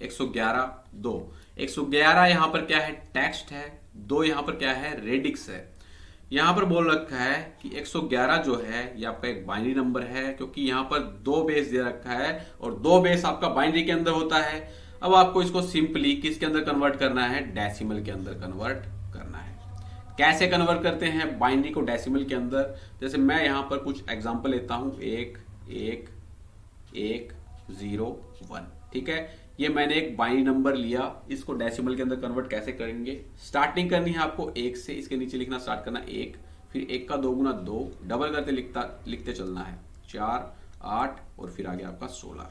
111 2। 111 यहां पर क्या है, टेक्स्ट है। 2 यहां पर क्या है, रेडिक्स है। यहां पर बोल रखा है कि 111 जो है ये आपका एक बाइनरी नंबर है, क्योंकि यहां पर 2 बेस दे रखा है और 2 बेस आपका बाइनरी के अंदर होता है। अब आपको इसको सिंपली किसके अंदर कन्वर्ट करना है, डेसिमल के अंदर कन्वर्ट करना है। कैसे कन्वर्ट करते हैं बाइनरी को डेसिमल के अंदर, जैसे मैं यहां पर कुछ एग्जांपल लेता हूं, 1 1 1 0 1। ठीक है, ये मैंने एक बाइनरी नंबर लिया, इसको डेसिमल के अंदर कन्वर्ट कैसे करेंगे, स्टार्टिंग करनी है आपको 1 से, इसके नीचे लिखना स्टार्ट करना 1, फिर 1 का 2 गुना 2, डबल करते लिखते चलना है 4 8 और फिर आगे आपका 16।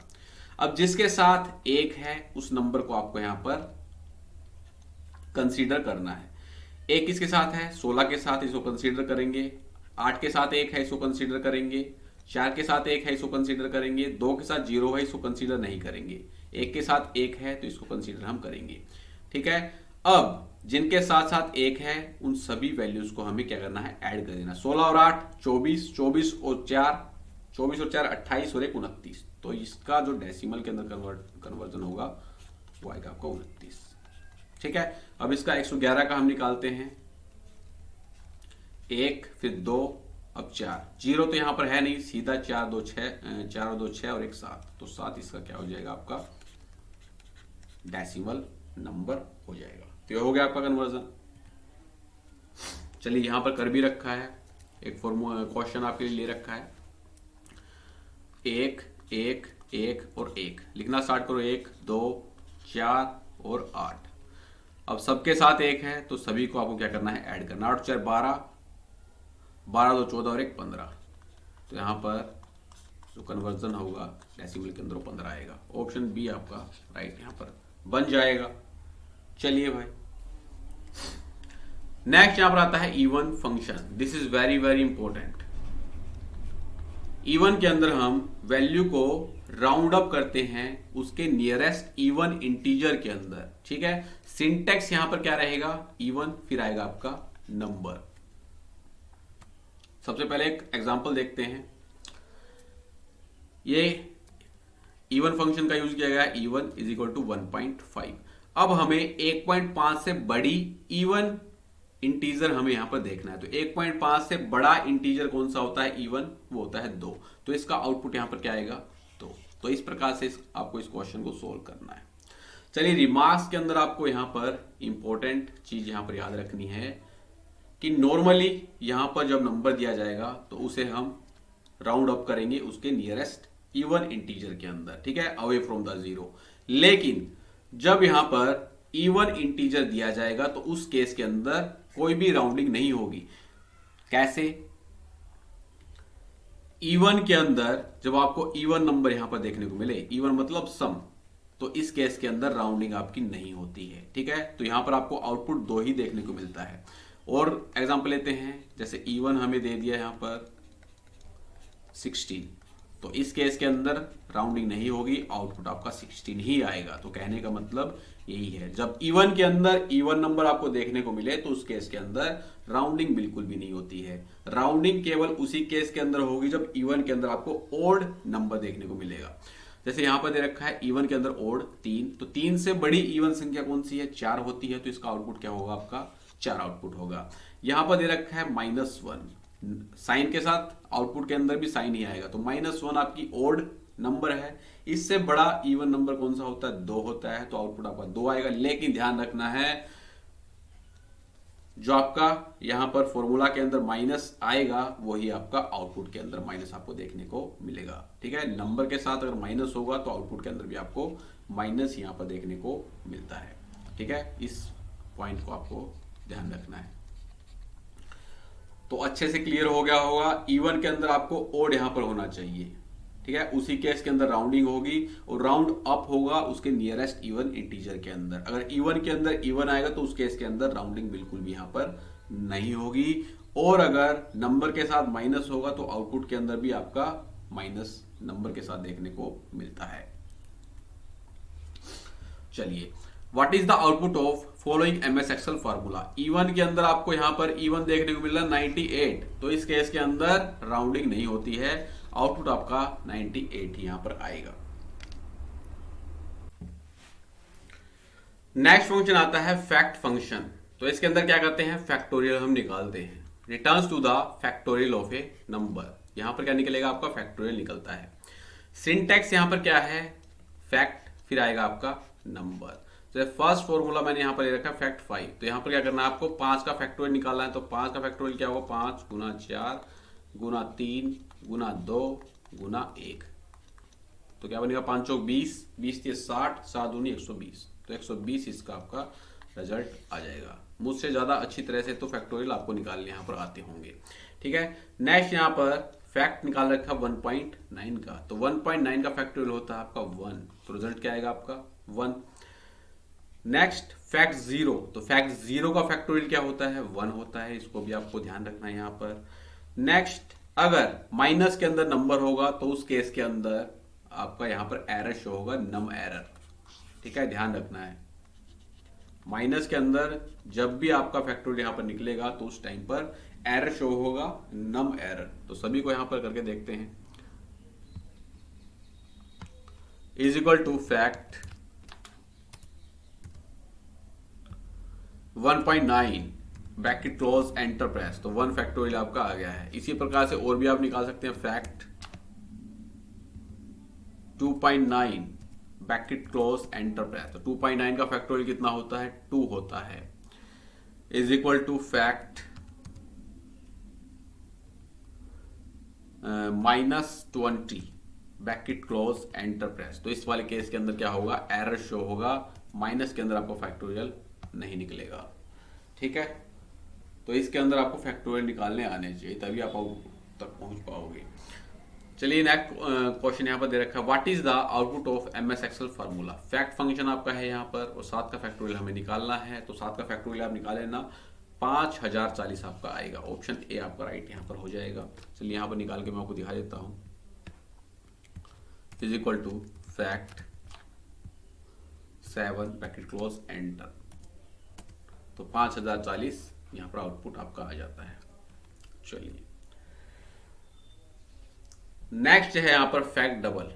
अब जिसके साथ 1 है उस नंबर को आपको यहां पर कंसीडर करना है। 1 किसके साथ है, 16 के साथ, इसको कंसीडर करेंगे। 8 के साथ 1 है, इसको कंसीडर करेंगे। 4 के साथ 1 है, इसको कंसीडर करेंगे। 2 के साथ 0 है, इसको कंसीडर नहीं करेंगे। 1 के साथ 1 है तो इसको कंसीडर हम करेंगे। ठीक है, अब जिनके साथ साथ 1 है उन सभी वैल्यूज को हमें क्या करना है, ऐड कर देना। 16 और 8 24, 24 और 4 28 और 1 29। तो इसका जो डेसिमल के अंदर कन्वर्जन होगा वो आएगा आपका 29। ठीक है, अब इसका 111 का हम निकालते हैं, 1 फिर 2 अब 4, 0 तो यहां पर है नहीं, सीधा 4 2 6 4 और 2 6 और 1 7, तो 7 इसका क्या हो जाएगा, आपका डेसिमल नंबर हो जाएगा। तो ये हो गया आपका कन्वर्जन। चलिए यहां पर कर भी रखा है, एक फॉर्मूला क्वेश्चन आपके लिए ले रखा है, 1 1 1 और 1 लिखना स्टार्ट करो, 1 2 4 और 8। अब सबके साथ 1 है तो सभी को आपको क्या करना है, ऐड करना। 8 4 12, 12 2 14 और 1 15। तो यहां पर जो कन्वर्जन होगा डेसिमल के अंदर वो 15 आएगा। ऑप्शन बी आपका राइट यहां पर बन जाएगा। चलिए भाई, नेक्स्ट यहां पर आता है even function. This is very very important. Even के अंदर हम वैल्यू को राउंड अप करते हैं उसके नियरेस्ट इवन इंटीजर के अंदर। ठीक है, सिंटेक्स यहां पर क्या रहेगा, इवन फिर आएगा आपका नंबर। सबसे पहले एक एग्जांपल देखते हैं। ये इवन फंक्शन का यूज किया गया, इवन इज इक्वल टू 1.5। अब हमें 1.5 से बड़ी इवन इंटीजर हमें यहां पर देखना है। तो 1.5 से बड़ा इंटीजर कौन सा होता है, इवन, वो होता है 2। तो इसका आउटपुट यहां पर क्या आएगा, 2। तो इस प्रकार से आपको इस क्वेश्चन को सोल्व करना है। चलिए, रिमार्क्स के अंदर आपको यहां पर इंपॉर्टेंट चीज यहां पर याद रखनी है कि नॉर्मली यहां पर जब नंबर दिया जाएगा तो उसे हम राउंड अप करेंगे उसके नियरेस्ट इवन इंटीजर के अंदर। ठीक है, अवे फ्रॉम द 0। लेकिन जब यहां पर इवन इंटीजर दिया जाएगा तो उस केस के अंदर कोई भी राउंडिंग नहीं होगी। कैसे, इवन के अंदर जब आपको इवन नंबर यहां पर देखने को मिले, इवन मतलब सम, तो इस केस के अंदर राउंडिंग आपकी नहीं होती है। ठीक है, तो यहां पर आपको आउटपुट 2 ही देखने को मिलता है। और एग्जांपल लेते हैं, जैसे इवन हमें दे दिया यहां पर 16, तो इस केस के अंदर राउंडिंग नहीं होगी, आउटपुट आपका 16 ही आएगा। तो कहने का मतलब यही है, जब इवन के अंदर इवन नंबर आपको देखने को मिले तो उस केस के अंदर राउंडिंग बिल्कुल भी नहीं होती है। राउंडिंग केवल उसी केस के अंदर होगी जब इवन के अंदर आपको ओड नंबर देखने को मिलेगा। जैसे यहां पर दे रखा है इवन के अंदर ओड 3, तो 3 से बड़ी इवन संख्या कौन सी है, 4 होती है। तो इसका आउटपुट क्या होगा, आपका 4 आउटपुट होगा। यहां पर दे रखा है -1, साइन के साथ आउटपुट के अंदर भी साइन ही आएगा, तो -1 आपकी ओड नंबर है। इससे बड़ा इवन नंबर कौन सा होता है, 2 होता है। तो आउटपुट आपका 2 आएगा। लेकिन ध्यान रखना है, जो आपका यहां पर फॉर्मूला के अंदर माइनस आएगा वही आपका आउटपुट के अंदर माइनस आपको देखने को मिलेगा। ठीक है, नंबर के साथ अगर माइनस होगा तो आउटपुट के अंदर भी आपको माइनस यहां पर देखने को मिलता है। ठीक है, इस पॉइंट को आपको ध्यान रखना है। तो अच्छे से क्लियर हो गया होगा, इवन के अंदर आपको ओड यहां पर होना चाहिए। ठीक है, उसी केस के अंदर राउंडिंग होगी और राउंड अप होगा उसके नियरेस्ट इवन इंटीजर के अंदर। अगर इवन के अंदर इवन आएगा तो उस केस के अंदर राउंडिंग बिल्कुल भी यहां पर नहीं होगी। और अगर नंबर के साथ माइनस होगा तो आउटपुट के अंदर भी आपका माइनस नंबर के साथ देखने को मिलता है। चलिए, what is the output of following M S Excel formula. E1 के अंदर आपको यहां पर E1 देखने को मिल रहा है 98, तो इस केस के अंदर राउंडिंग नहीं होती है, आउटपुट आपका 98 ही यहां पर आएगा। नेक्स्ट फंक्शन आता है फैक्ट फंक्शन। तो इसके अंदर क्या करते हैं, फैक्टोरियल हम निकालते हैं। Returns to the factorial of a number, यहां पर क्या निकलेगा आपका, फैक्टोरियल निकलता है। सिंटैक्स यहां पर क्या है, फैक्ट फिर आएगा आपका नंबर। तो फर्स्ट फॉर्मूला मैंने यहां पर ले रखा है फैक्ट 5, तो यहां पर क्या करना है आपको, 5 का फैक्टोरियल निकालना है। तो 5 का फैक्टोरियल क्या होगा, 5 गुना 4 गुना 3 गुना 2 गुना 1, तो क्या बनेगा, 5 चौक 20, 20 तीस 60, 7 दूनी 120, तो 120 इसका आपका रिजल्ट आ जाएगा। मुझसे ज्यादा अच्छी तरह से तो फैक्टोरियल आपको निकालने यहाँ पर आते होंगे, ठीक है। नेक्स्ट यहाँ पर फैक्ट निकाल रखा 1.9 का, तो 1.9 का फैक्टोरियल होता है आपका 1, तो रिजल्ट क्या आएगा आपका 1। नेक्स्ट फैक्ट 0, तो फैक्ट 0 का फैक्टोरियल क्या होता है, 1 होता है, इसको भी आपको ध्यान रखना है यहाँ पर। नेक्स्ट अगर माइनस के अंदर नंबर होगा तो उस केस के अंदर आपका यहां पर एरर शो होगा, नम एरर, ठीक है, ध्यान रखना है। माइनस के अंदर जब भी आपका फैक्टोरियल यहां पर निकलेगा तो उस टाइम पर एरर शो होगा, नम एरर। तो सभी को यहां पर करके देखते हैं। Is equal to fact 1.9 bracket close enter press, तो 1 फैक्टोरियल आपका आ गया है। इसी प्रकार से और भी आप निकाल सकते हैं, fact 2.9 bracket close enter press, तो 2.9 का फैक्टोरियल कितना होता है, 2 होता है, is equal to fact -20 bracket close enter press. तो इस वाले केस के अंदर क्या होगा, एरर शो होगा, माइनस के अंदर आपको फैक्टोरियल नहीं निकलेगा, ठीक है। तो इसके अंदर आपको फैक्टोरियल निकालने आने चाहिए, तभी आप आउटपुट तक पहुंच पाओगे। चलिए नेक्स्ट क्वेश्चन यहाँ पर दे रखा है, what is the output of M S Excel formula. Fact function आपका है यहाँ पर, और 7 का फैक्टोरियल हमें निकालना है। तो 7 का फैक्टोरियल आप निकाले ना, 5040 आपका आएगा। ऑप्शन ए आपका राइट यहाँ पर हो जाएगा। चलिए यहाँ पर निकाल के मैं आपको दिखा देता हूँ। Is equal to fact 7 bracket close enter, तो 5040 यहाँ पर आउटपुट आपका आ जाता है। चलिए नेक्स्ट है यहाँ पर फैक्ट डबल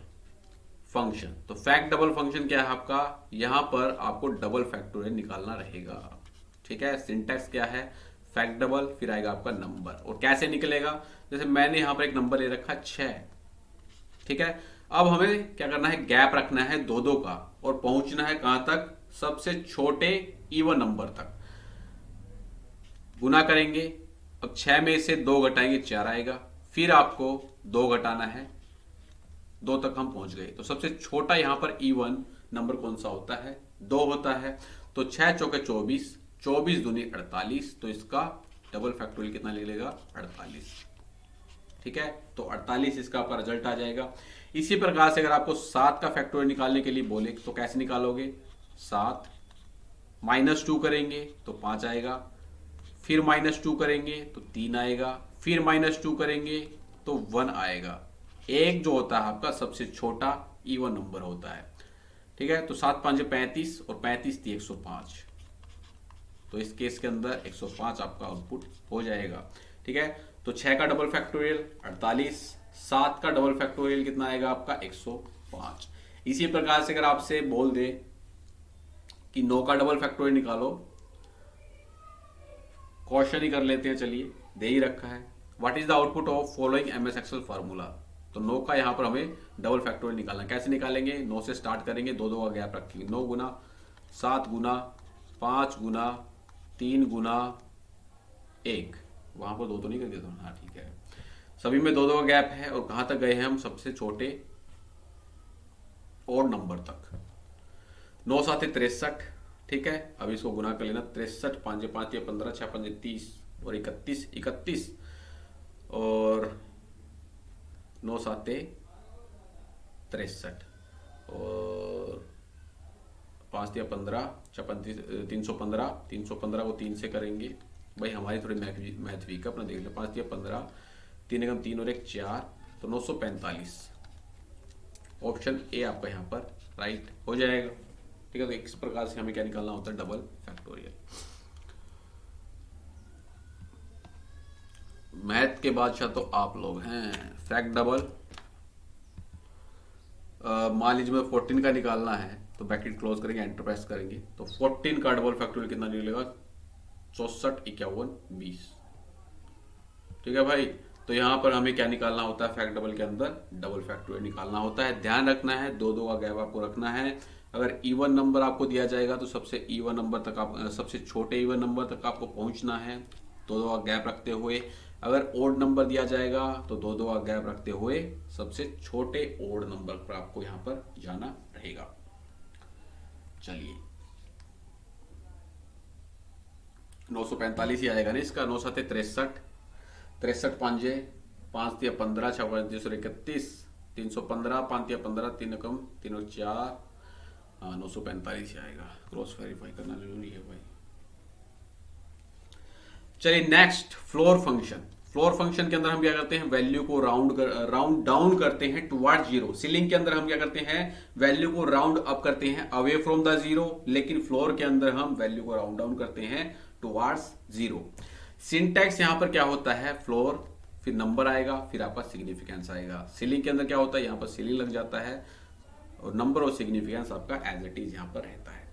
फंक्शन। तो फैक्ट डबल फंक्शन क्या है आपका, यहां पर आपको डबल फैक्टोरियल निकालना रहेगा, ठीक है। सिंटैक्स क्या है, फैक्ट डबल फिर आएगा आपका नंबर, और कैसे निकलेगा, जैसे मैंने यहां पर एक नंबर ले रखा 6, ठीक है। अब हमें क्या करना है, गैप रखना है 2-2 का, और पहुंचना है कहां तक, सबसे छोटे इवन नंबर तक। गुना करेंगे, अब 6 में से 2 घटाएंगे 4 आएगा, फिर आपको 2 घटाना है, 2 तक हम पहुंच गए। तो सबसे छोटा यहां पर इवन नंबर कौन सा होता है, 2 होता है। तो 6 चौके 24, 24 दूनी 48, तो इसका डबल फैक्टोरियल कितना निकलेगा, 48, ठीक है। तो 48 इसका आपका रिजल्ट आ जाएगा। इसी प्रकार से अगर आपको 7 का फैक्टोरियल निकालने के लिए बोले तो कैसे निकालोगे, 7 -2 करेंगे तो 5 आएगा, फिर -2 करेंगे तो 3 आएगा, फिर -2 करेंगे तो 1 आएगा। एक जो होता है आपका सबसे छोटा इवन नंबर होता है, ठीक है। तो 7 5 35 और 35 थी 105, तो इस केस के अंदर 105 आपका आउटपुट हो जाएगा, ठीक है। तो 6 का डबल फैक्टोरियल 48, 7 का डबल फैक्टोरियल कितना आएगा आपका 105। इसी प्रकार से अगर आपसे बोल दे कि 9 का डबल फैक्टोरियल निकालो, क्वेश्चन ही कर लेते हैं, चलिए दे ही रखा है, what is the output of following M S Excel formula. तो 9 का यहां पर हमें डबल फैक्टोरियल निकालना है। कैसे निकालेंगे, 9 से स्टार्ट करेंगे, 2-2 का गैप रखेंगे, 9 गुना 7 गुना 5 गुना 3 गुना 1, वहां पर 2 तो नहीं करके दो, हाँ ठीक है। सभी में 2-2 का गैप है, और कहां तक गए हैं हम, सबसे छोटे और नंबर तक। 9 7 63, ठीक है। अब इसको गुना कर लेना, 63 5 5 15 6 5 30 और 31 31, और 9 7 63 और 5 15 315 315 को 3 से करेंगे, भाई हमारी थोड़ी मैथ वीक है, अपना देख लो। 5 15 3 एकम 3 और 1 4, तो 945। ऑप्शन ए आपका यहाँ पर राइट हो जाएगा। ठीक है। तो इस प्रकार से हमें क्या निकालना होता है, डबल फैक्टोरियल। मैथ के बादशाह तो आप लोग हैं। फैक्ट डबल, मान लीजिए मैं 14 का निकालना है तो ब्रैकेट क्लोज करेंगे, एंटर प्रेस करेंगे, तो 14 का डबल फैक्टोरियल कितना निकलेगा, 64 51 20। ठीक है भाई। तो यहाँ पर हमें क्या निकालना होता है, फैक्ट डबल के अंदर डबल फैक्टोरियल निकालना होता है। ध्यान रखना है, दो दो का गैप आपको रखना है। अगर इवन नंबर आपको दिया जाएगा तो सबसे इवन नंबर तक आप, सबसे छोटे इवन नंबर तक आपको पहुंचना है, दो दो का गैप रखते हुए। अगर ओड नंबर दिया जाएगा तो दो दो का गैप रखते हुए सबसे छोटे ओड नंबर पर आपको यहाँ पर जाना रहेगा। चलिए 945 ही आएगा ना इसका, 9 7 63, 63 पांजे 5 दिया 15, 6 31, 315, 5 दिया 15, 3 कम 3 और 4, हाँ 945 ही आएगा। क्रॉस वेरीफाई करना जरूरी है भाई। चलिए next, floor function. Floor function के अंदर हम क्या करते हैं, वैल्यू को राउंड डाउन करते हैं टुवर्ड जीरो। सीलिंग के अंदर हम क्या करते हैं, वैल्यू को राउंड अप करते हैं अवे फ्रॉम द जीरो, लेकिन फ्लोर के अंदर हम वैल्यू को राउंड डाउन करते हैं टुवर्ड्स जीरो। सिंटैक्स यहां पर क्या होता है, फ्लोर फिर नंबर आएगा फिर आपका सिग्निफिकेंस आएगा। सीलिंग के अंदर क्या होता है, यहां पर सीलिंग लग जाता है और नंबर और सिग्निफिकेंस आपका एज इट इज यहां पर रहता है।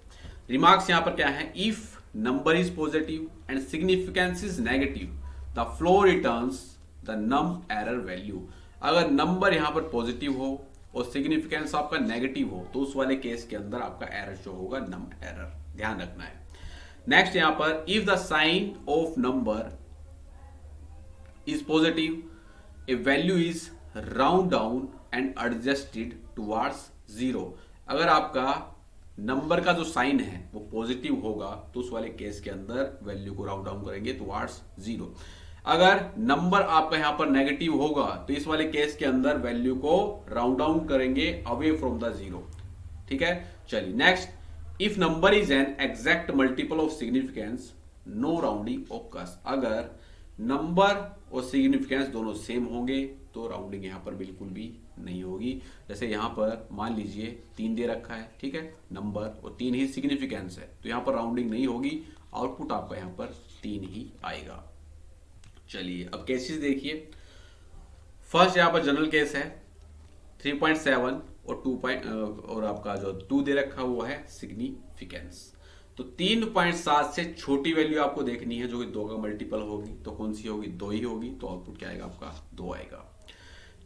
रिमार्क्स यहां पर क्या है, if number is positive and significance is negative the floor returns the num error value. अगर नंबर यहां पर पॉजिटिव हो और सिग्निफिकेंस आपका नेगेटिव हो तो उस वाले केस के अंदर आपका एरर जो होगा नम एरर, ध्यान रखना है। नेक्स्ट यहां पर, if the sign of number is positive, a value is round down and adjusted towards zero। अगर आपका नंबर का जो साइन है वो पॉजिटिव होगा तो उस वाले केस के अंदर वैल्यू को राउंड डाउन करेंगे टुवर्ड्स जीरो। अगर नंबर आपका यहां पर नेगेटिव होगा तो इस वाले केस के अंदर वैल्यू को राउंड डाउन करेंगे अवे फ्रॉम द जीरो। ठीक है। चलिए next, if number is an exact multiple of significance no rounding occurs. अगर नंबर और सिग्निफिकेंस दोनों सेम होंगे तो राउंडिंग यहां पर बिल्कुल भी नहीं होगी। जैसे यहां पर मान लीजिए 3 दे रखा है, ठीक है, नंबर और 3 ही सिग्निफिकेंस है, तो यहां पर राउंडिंग नहीं होगी, आउटपुट आपका यहां पर 3 ही आएगा। चलिए अब केसेस देखिए। फर्स्ट यहां पर जनरल केस है 3.7 और 2 और आपका जो 2 दे रखा हुआ है सिग्निफिकेंस। तो 3.7 से छोटी वैल्यू आपको देखनी है जो कि 2 का मल्टीपल होगी, तो कौन सी होगी, 2 ही होगी, तो आउटपुट क्या आएगा आपका 2 आएगा।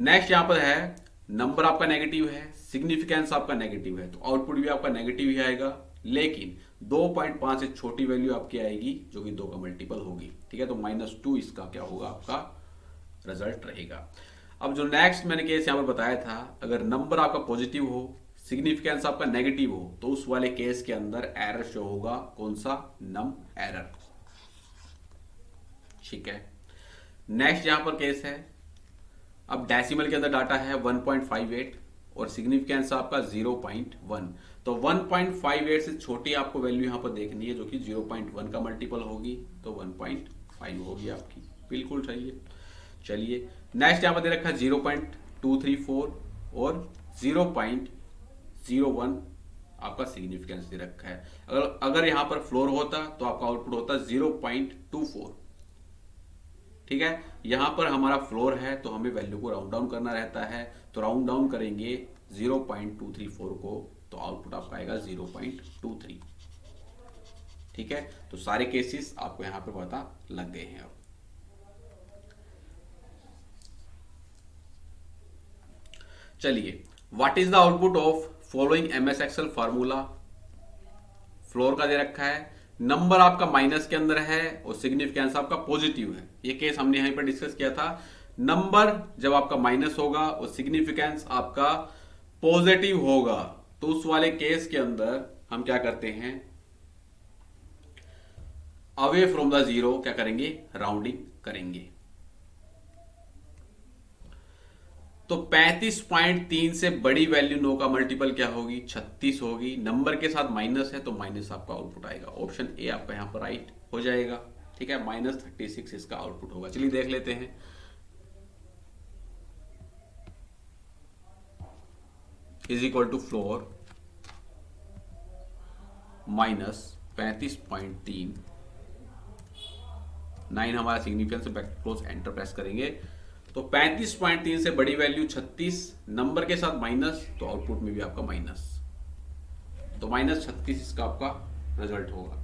नेक्स्ट यहां पर है नंबर आपका नेगेटिव है, सिग्निफिकेंस आपका नेगेटिव है, तो आउटपुट भी आपका नेगेटिव ही आएगा, लेकिन 2.5 से छोटी वैल्यू आपकी आएगी जो कि 2 का मल्टीपल होगी। ठीक है, तो -2 इसका क्या होगा, आपका रिजल्ट रहेगा। अब जो नेक्स्ट मैंने केस यहां पर बताया था, अगर नंबर आपका पॉजिटिव हो सिग्निफिकेंस आपका नेगेटिव हो तो उस वाले केस के अंदर एरर शो होगा, कौन सा, नम एरर। ठीक है। नेक्स्ट यहां पर केस है, अब डेसिमल के अंदर डाटा है 1.58 और सिग्निफिकेंस आपका 0.1, तो 1.58 से छोटी आपको वैल्यू यहां पर देखनी है जो कि 0.1 का मल्टीपल होगी, तो 1.5 होगी आपकी, बिल्कुल सही है। चलिए नेक्स्ट यहां पर दे रखा है 0.234 और 0.01 आपका सिग्निफिकेंस दे रखा है। अगर यहां पर फ्लोर होता तो आपका आउटपुट होता 0.24। ठीक है, यहां पर हमारा फ्लोर है तो हमें वैल्यू को राउंड डाउन करना रहता है, तो राउंड डाउन करेंगे 0.234 को, तो आउटपुट आपका आएगा 0.23। ठीक है, तो सारे केसेस आपको यहां पर पता लग गए हैं। अब चलिए, what is the output of following MS Excel formula. Floor का दे रखा है, नंबर आपका माइनस के अंदर है और सिग्निफिकेंस आपका पॉजिटिव है। ये केस हमने यहीं पर डिस्कस किया था। नंबर जब आपका माइनस होगा और सिग्निफिकेंस आपका पॉजिटिव होगा तो उस वाले केस के अंदर हम क्या करते हैं, अवे फ्रॉम द जीरो क्या करेंगे, राउंडिंग करेंगे। तो 35.3 से बड़ी वैल्यू 9 का मल्टीपल क्या होगी, 36 होगी। नंबर के साथ माइनस है तो माइनस आपका आउटपुट आएगा, ऑप्शन ए आपका यहां पर राइट हो जाएगा। ठीक है, -36 इसका आउटपुट होगा। चलिए देख लेते हैं। Is equal to floor minus 35.3, 9 हमारा significance, back close enter press करेंगे तो 35.3 से बड़ी वैल्यू 36, नंबर के साथ माइनस, तो आउटपुट में भी आपका माइनस, तो -36 इसका आपका रिजल्ट होगा।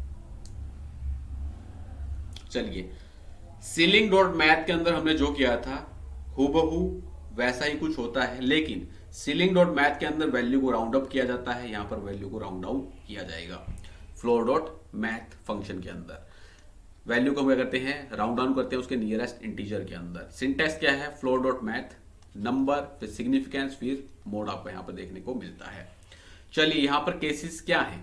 चलिए, सीलिंग डॉट मैथ के अंदर हमने जो किया था हूबहू वैसा ही कुछ होता है, लेकिन सीलिंग डॉट मैथ के अंदर वैल्यू को राउंड अप किया जाता है, यहां पर वैल्यू को राउंड डाउन किया जाएगा। फ्लोर डॉट मैथ फंक्शन के अंदर वैल्यू को हम क्या करते हैं, राउंड डाउन करते हैं उसके नियरेस्ट इंटीजर के अंदर। सिंटैक्स क्या है, फ्लोर डॉट मैथ, नंबर, फिर सिग्निफिकेंस, फिर मोड आपको यहां पर देखने को मिलता है। चलिए, यहां पर केसेस क्या है,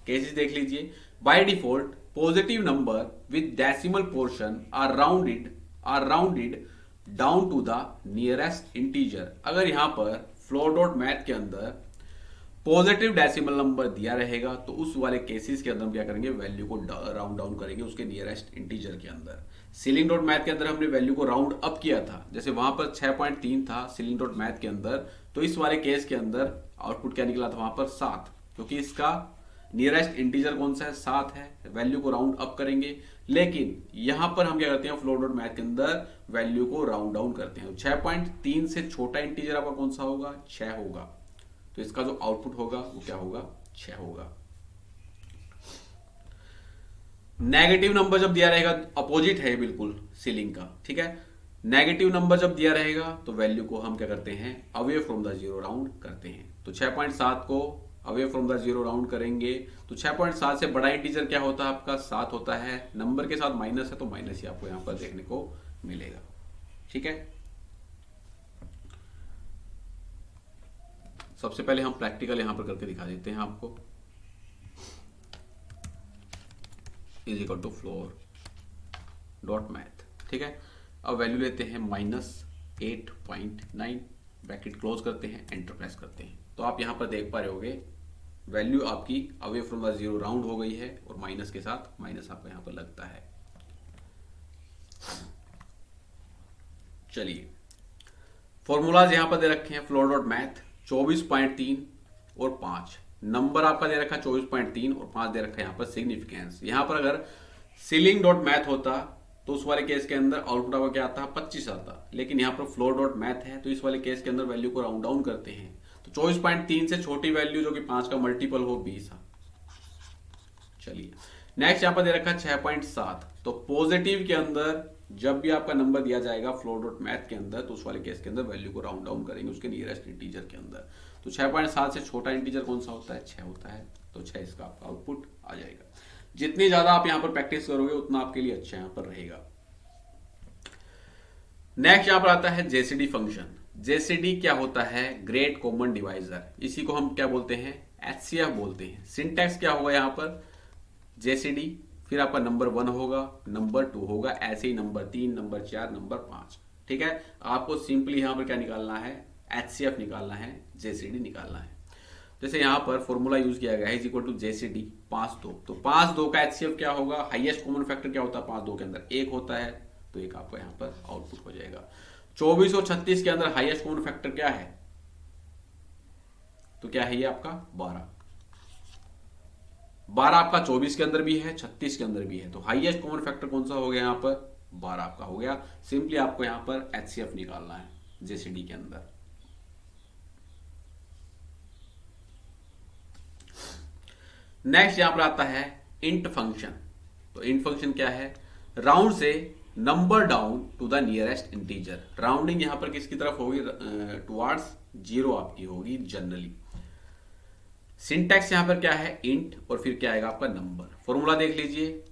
केसेस देख लीजिए। By default positive number with decimal portion are rounded down to the nearest integer. अगर यहां पर फ्लोर डॉट मैथ के अंदर पॉजिटिव डेसिमल नंबर दिया रहेगा तो उस वाले केसेस के अंदर हम क्या करेंगे, वैल्यू को राउंड डाउन करेंगे उसके नियरेस्ट इंटीजर के अंदर। सीलिंग डॉट मैथ के अंदर हमने वैल्यू को राउंड अप किया था, जैसे वहां पर 6.3 था सीलिंग डॉट मैथ के अंदर, तो इस वाले केस के अंदर आउटपुट क्या निकला था वहां पर 7, क्योंकि इसका नियरेस्ट इंटीजर कौन सा है, 7 है। वैल्यू को राउंड अप करेंगे, लेकिन यहां पर हम क्या करते हैं, फ्लोर डॉट मैथ के अंदर वैल्यू को राउंड डाउन करते हैं। 6.3 से छोटा इंटीजर आपका कौन सा होगा, 6 होगा, तो इसका जो आउटपुट होगा वो क्या होगा, 6 होगा। नेगेटिव नंबर जब दिया रहेगा, अपोजिट है बिल्कुल सीलिंग का, ठीक है। नेगेटिव नंबर जब दिया रहेगा तो वैल्यू को हम क्या करते हैं, away from the zero round करते हैं। तो 6.7 को away from the zero round करेंगे तो 6.7 से बड़ा इंटीजर क्या होता है आपका, 7 होता है। नंबर के साथ माइनस है तो माइनस ही आपको यहां पर देखने को मिलेगा, ठीक है। सबसे पहले हम प्रैक्टिकल यहां पर करके दिखा देते हैं आपको। Is equal to floor dot math, ठीक है। अब वैल्यू लेते हैं -8.9, ब्रैकेट क्लोज करते हैं, एंटर प्रेस करते हैं, तो आप यहां पर देख पा रहे होगे वैल्यू आपकी away from the zero round हो गई है और माइनस के साथ माइनस आपको यहां पर लगता है। चलिए, फॉर्मूलाज यहां पर दे रखे हैं, फ्लोर डॉट मैथ 24.3 और 5, नंबर आपका दे रखा है 24.3 और 5 दे रखा है यहां पर सिग्निफिकेंस। यहां पर अगर सीलिंग डॉट मैथ होता तो उस वाले केस के अंदर आउटपुट आपका क्या आता, 25 आता, लेकिन यहां पर फ्लोर डॉट मैथ है तो इस वाले केस के अंदर वैल्यू को राउंड डाउन करते हैं, तो 24.3 से छोटी वैल्यू जो कि 5 का मल्टीपल हो 20 आ। चलिए, नेक्स्ट यहां पर दे रखा है 6.7, तो पॉजिटिव के अंदर जब भी आपका नंबर दिया जाएगा फ्लोर डॉट मैथ के अंदर तो उस वाले केस के अंदर वैल्यू को राउंड डाउन करेंगे उसके नियरेस्ट इंटीजर के अंदर। तो 6.7 से छोटा इंटीजर कौन सा होता है, 6 होता है, तो 6 इसका आपका आउटपुट आ जाएगा। जितनी ज्यादा आप यहां पर प्रैक्टिस करोगे उतना आपके लिए अच्छा यहां पर रहेगा। नेक्स्ट यहां पर आता है जेसीडी फंक्शन। जेसीडी क्या होता है, ग्रेट कॉमन डिवाइजर, इसी को हम क्या बोलते हैं, एचसीएफ बोलते हैं। सिंटैक्स क्या होगा यहां पर, जेसीडी, फिर आपका नंबर 1 होगा, नंबर 2 होगा, ऐसे ही नंबर 3, नंबर 4, नंबर 5, ठीक है। आपको सिंपली यहां पर क्या निकालना है, एचसीएफ निकालना है, जेसीडी निकालना है। जैसे यहां पर फॉर्मूला यूज किया गया है इज इक्वल टू जेसीडी 5-2, तो 5-2 का एचसीएफ क्या होगा, हाईएस्ट कॉमन फैक्टर क्या होता है 5-2 के अंदर, 1 होता है, तो एक आपको यहां पर आउटपुट हो जाएगा। 24 और 36 के अंदर हाईएस्ट कॉमन फैक्टर क्या है, तो क्या है ये आपका 12, 12 आपका 24 के अंदर भी है, 36 के अंदर भी है, तो हाईएस्ट कॉमन फैक्टर कौन सा हो गया यहां पर, 12 आपका हो गया। सिंपली आपको यहां पर एचसीएफ निकालना है जेसीडी के अंदर। नेक्स्ट यहां पर आता है इंट फंक्शन। तो इंट फंक्शन क्या है, राउंड से number down to the nearest integer. Rounding यहां पर किसकी तरफ होगी, टुवर्ड्स जीरो आपकी होगी जनरली। सिंटैक्स यहां पर क्या है, इंट, और फिर क्या आएगा आपका नंबर। फॉर्मूला देख लीजिए,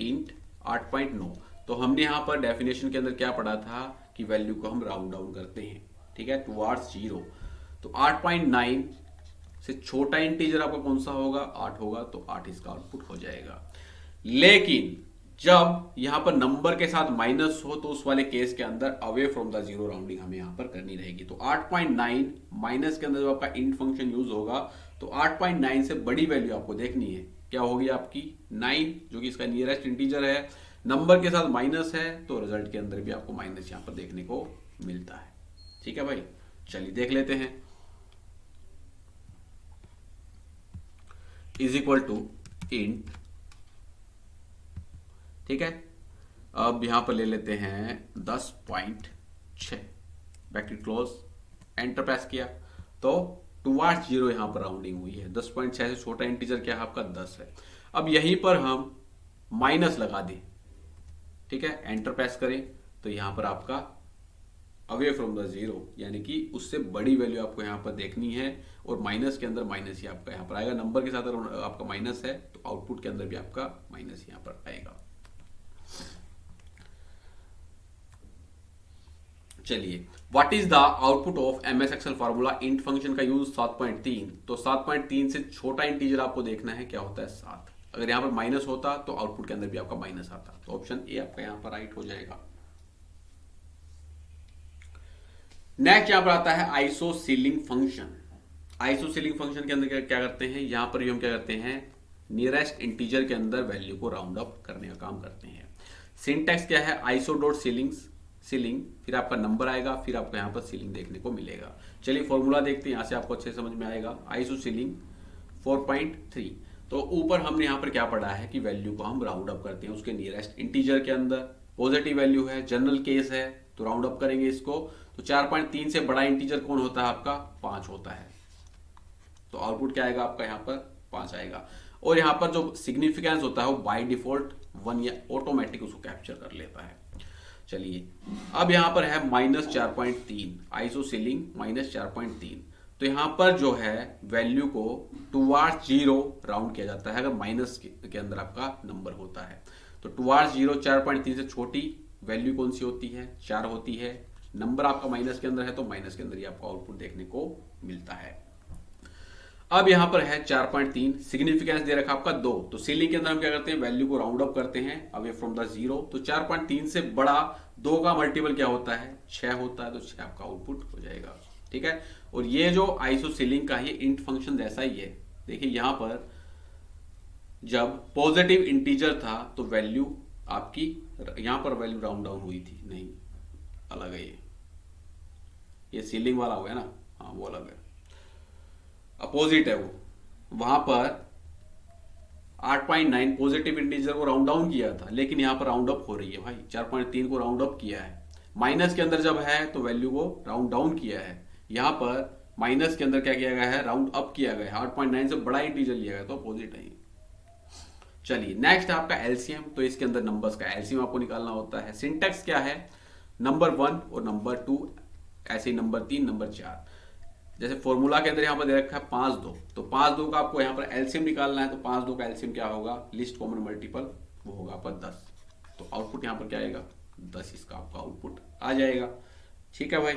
इंट 8.9, तो हमने यहां पर डेफिनेशन के अंदर क्या पढ़ा था कि वैल्यू को हम राउंड डाउन करते हैं, ठीक है, टुवर्ड्स जीरो। तो 8.9 से छोटा इंटीजर आपका कौन सा होगा, 8 होगा, तो 8 इसका आउटपुट हो जाएगा। लेकिन जब यहां पर नंबर के साथ माइनस हो तो उस वाले केस के अंदर away from the zero rounding हमें यहां पर करनी रहेगी। तो 8.9 माइनस के अंदर जब आपका इंट फंक्शन यूज होगा तो 8.9 से बड़ी वैल्यू आपको देखनी है, क्या होगी आपकी 9, जो कि इसका नियरेस्ट इंटीजर है, नंबर के साथ माइनस है, तो रिजल्ट के अंदर भी आपको माइनस यहां पर देखने को मिलता है, ठीक है भाई। चलिए देख लेते हैं, इज इक्वल टू इंट, ठीक है। अब यहां पर ले लेते हैं 10.6, ब्रैकेट क्लोज, एंटर प्रेस किया तो टुवार्ड्स जीरो यहां पर राउंडिंग हुई है। 10.6 से छोटा इंटीजर क्या है आपका 10 है। अब यहीं पर हम माइनस लगा दें, ठीक है, एंटर प्रेस करें तो यहां पर आपका अवे फ्रॉम द जीरो, यानी कि उससे बड़ी वैल्यू आपको यहां पर देखनी है, और माइनस के अंदर माइनस ही आपका यहां पर आएगा। नंबर के साथ अगर आपका माइनस है तो आउटपुट के अंदर भी आपका माइनस यहां पर आएगा। चलिए, what is the output of MS Excel formula int function का यूज 7.3। तो 7.3 से छोटा इंटीजर आपको देखना है क्या होता है 7। अगर यहां पर माइनस होता तो आउटपुट के अंदर भी आपका माइनस आता, तो ऑप्शन ए आपका यहां पर राइट हो जाएगा। नेक्स्ट यहां पर आता है आइसोसीलिंग फंक्शन। आइसोसीलिंग फंक्शन के अंदर क्या करते हैं, यहां पर भी हम क्या करते हैं, नियरेस्ट इंटीजर के अंदर वैल्यू को राउंड अप करने का काम करते हैं। सिंटैक्स क्या है, आइसो डॉट सीलिंग, फिर आपका नंबर आएगा, फिर आपको यहां पर सीलिंग देखने को मिलेगा। चलिए फॉर्मूला देखते हैं, यहां से आपको अच्छे समझ में आएगा। आइसो सीलिंग 4.3, तो ऊपर हमने यहां पर क्या पढ़ा है कि वैल्यू को हम राउंड अप करते हैं उसके नियरेस्ट इंटीजर के अंदर। पॉजिटिव वैल्यू है, जनरल केस है, तो राउंड अप करेंगे इसको। तो 4.3 से बड़ा इंटीजर कौन होता है आपका, 5 होता है, तो आउटपुट क्या आएगा आपका यहां पर 5 आएगा। और यहां पर जो सिग्निफिकेंस होता है वो बाय डिफॉल्ट 1 या ऑटोमेटिक उसको कैप्चर कर लेता है। चलिए, अब यहां पर है -4.3, आइसोसीलिंग -4.3, तो यहां पर जो है वैल्यू को टुवार्ड्स जीरो राउंड किया जाता है अगर माइनस के अंदर आपका नंबर होता है। तो टुवार्ड्स जीरो 4.3 से छोटी वैल्यू कौन सी होती है, 4 होती है। नंबर आपका माइनस के अंदर है तो माइनस के अंदर ही आपको आउटपुट देखने को मिलता है। अब यहां पर है 4.3, सिग्निफिकेंस दे रखा आपका 2, तो सीलिंग के अंदर हम क्या करते हैं, वैल्यू को राउंड अप करते हैं अवे फ्रॉम द जीरो। तो 4.3 से बड़ा 2 का मल्टीपल क्या होता है, 6 होता है, तो 6 आपका आउटपुट हो जाएगा, ठीक है। और ये जो आइसो सीलिंग का ये इंट फंक्शन जैसा ही है। देखिए यहां पर जब पॉजिटिव इंटीजर था तो वैल्यू आपकी यहां पर वैल्यू राउंड डाउन हुई थी, नहीं अलग है ये सीलिंग वाला हो गया ना, हाँ वो अलग है, अपोजिट है वो। वहां पर 8.9 पॉजिटिव इंटीजर को राउंड डाउन किया था, लेकिन यहां पर राउंड अप हो रही है भाई, 4.3 को राउंड अप किया है। माइनस के अंदर जब है तो वैल्यू को राउंड डाउन किया है, यहां पर माइनस के अंदर क्या किया गया है, राउंड अप किया गया है। 8.9 से बड़ा इंटीजर लिया गया तो अपोजिट है। चलिए नेक्स्ट है आपका एलसीएम। तो इसके अंदर नंबर्स का एलसीएम आपको निकालना होता है। सिंटैक्स क्या है, नंबर 1 और नंबर 2, ऐसे ही नंबर 3, नंबर 4। जैसे फॉर्मूला के अंदर यहां पर दे रखा है 5 2, तो 5 2 का आपको यहां पर एलसीएम निकालना है। तो 5 2 का एलसीएम क्या होगा, लिस्ट कॉमन मल्टीपल, वो होगा आपका 10। तो आउटपुट यहां पर क्या आएगा, 10 इसका आपका आउटपुट आ जाएगा। ठीक है भाई,